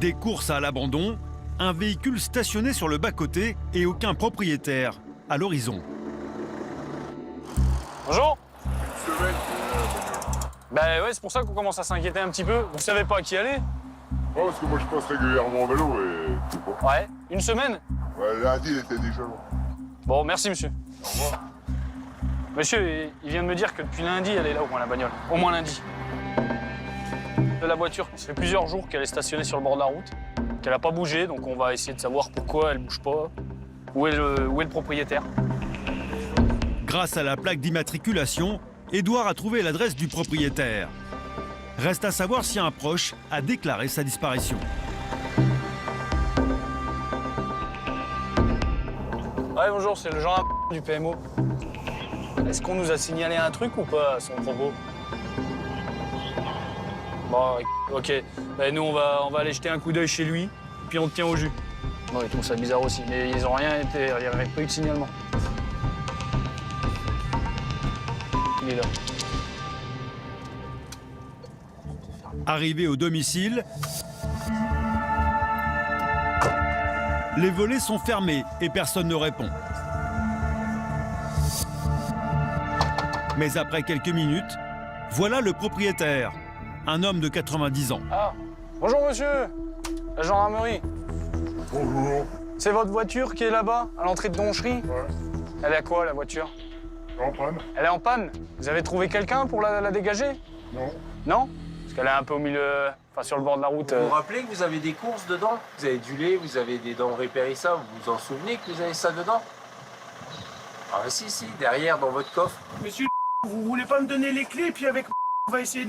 Des courses à l'abandon, un véhicule stationné sur le bas-côté et aucun propriétaire à l'horizon. Bonjour. Bah ouais, c'est pour ça qu'on commence à s'inquiéter un petit peu. Vous savez pas à qui aller? Ouais, parce que moi je passe régulièrement en vélo et tout pas. Ouais, une semaine? Ouais, lundi il était déjà loin. Bon, merci monsieur. Au revoir. Monsieur, il vient de me dire que depuis lundi, elle est là au moins la bagnole. Au moins lundi. De la voiture, ça fait plusieurs jours qu'elle est stationnée sur le bord de la route, qu'elle n'a pas bougé, donc on va essayer de savoir pourquoi elle bouge pas. Où est le propriétaire? Grâce à la plaque d'immatriculation, Édouard a trouvé l'adresse du propriétaire. Reste à savoir si un proche a déclaré sa disparition. Ouais, bonjour, c'est le gendarme du PMO. Est-ce qu'on nous a signalé un truc ou pas à son propos? Bon, ok. Ben, nous, on va aller jeter un coup d'œil chez lui, puis on te tient au jus. Bon, ils trouvent ça bizarre aussi, mais ils ont rien été, il n'y avait pas eu de signalement. Il est là. Arrivé au domicile, les volets sont fermés et personne ne répond. Mais après quelques minutes, voilà le propriétaire, un homme de 90 ans. Ah, bonjour monsieur, la gendarmerie. Bonjour. C'est votre voiture qui est là-bas, à l'entrée de Donchery? Ouais. Elle est à quoi, la voiture? En panne? Elle est en panne. Vous avez trouvé quelqu'un pour la dégager? Non. Non? Parce qu'elle est un peu au milieu, enfin sur le bord de la route. Vous vous rappelez que vous avez des courses dedans? Vous avez du lait, vous avez des denrées périssables, vous vous en souvenez que vous avez ça dedans? Ah si, derrière dans votre coffre. Monsieur, vous voulez pas me donner les clés, puis avec on va essayer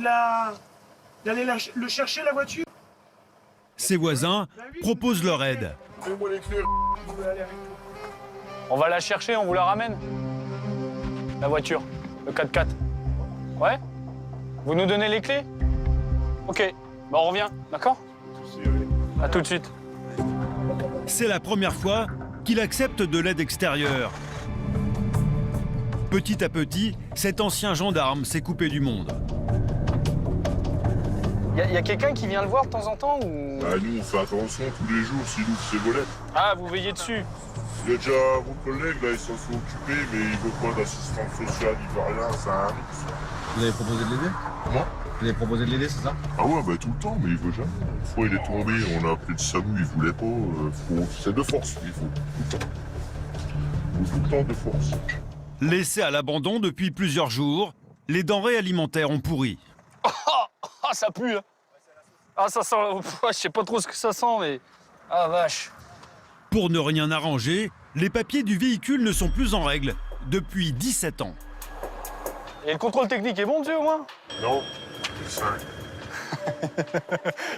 d'aller le chercher, la voiture? Ses voisins proposent leur aide. Donnez-moi les clés. On va la chercher, on vous la ramène. La voiture, le 4x4. Ouais? Vous nous donnez les clés? Ok, bah on revient, d'accord? À tout de suite. C'est la première fois qu'il accepte de l'aide extérieure. Petit à petit, cet ancien gendarme s'est coupé du monde. Y a quelqu'un qui vient le voir de temps en temps ou... Bah, nous on fait attention tous les jours s'il ouvre ses volets. Ah, vous veillez dessus? Il y a déjà vos collègues là, ils s'en sont occupés, mais il veut pas d'assistance sociale, il veut rien, c'est un luxe. Vous avez proposé de l'aider? Comment? Vous avez proposé de l'aider, c'est ça? Ah ouais, bah tout le temps, mais il veut jamais. Une fois il est tombé, on a appelé le SAMU, il voulait pas. C'est de force, il faut. Tout le temps. Il faut tout le temps de force. Laissés à l'abandon depuis plusieurs jours, les denrées alimentaires ont pourri. Ah, ça pue, hein. Ah, ça sent... Je sais pas trop ce que ça sent, mais... Ah, vache. Pour ne rien arranger, les papiers du véhicule ne sont plus en règle depuis 17 ans. Et le contrôle technique est bon, tu sais, au moins? Non, c'est ça.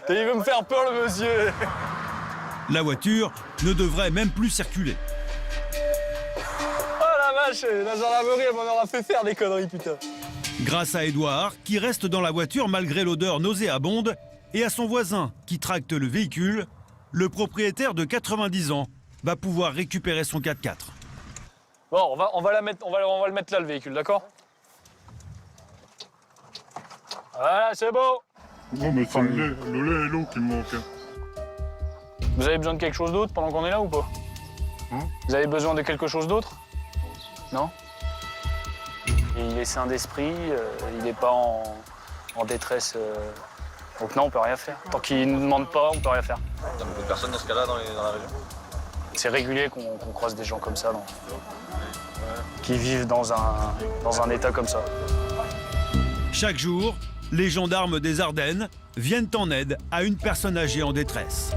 Il veut me faire peur, le monsieur. La voiture ne devrait même plus circuler. Oh la vache, la gendarmerie, elle m'en aura fait faire des conneries, putain. Grâce à Édouard, qui reste dans la voiture malgré l'odeur nauséabonde, et à son voisin qui tracte le véhicule, le propriétaire de 90 ans va pouvoir récupérer son 4x4. Bon, on va le mettre là, le véhicule, d'accord? Voilà, c'est beau. Non, mais c'est le lait et l'eau qui me manquent. Vous avez besoin de quelque chose d'autre pendant qu'on est là ou pas? Vous avez besoin de quelque chose d'autre? Non? Il est sain d'esprit, il n'est pas en détresse. Donc non, on peut rien faire. Tant qu'il ne nous demande pas, on peut rien faire. Il y a beaucoup de personnes dans ce cas-là dans la région? C'est régulier qu'on croise des gens comme ça, qui vivent dans un état comme ça. Chaque jour, les gendarmes des Ardennes viennent en aide à une personne âgée en détresse.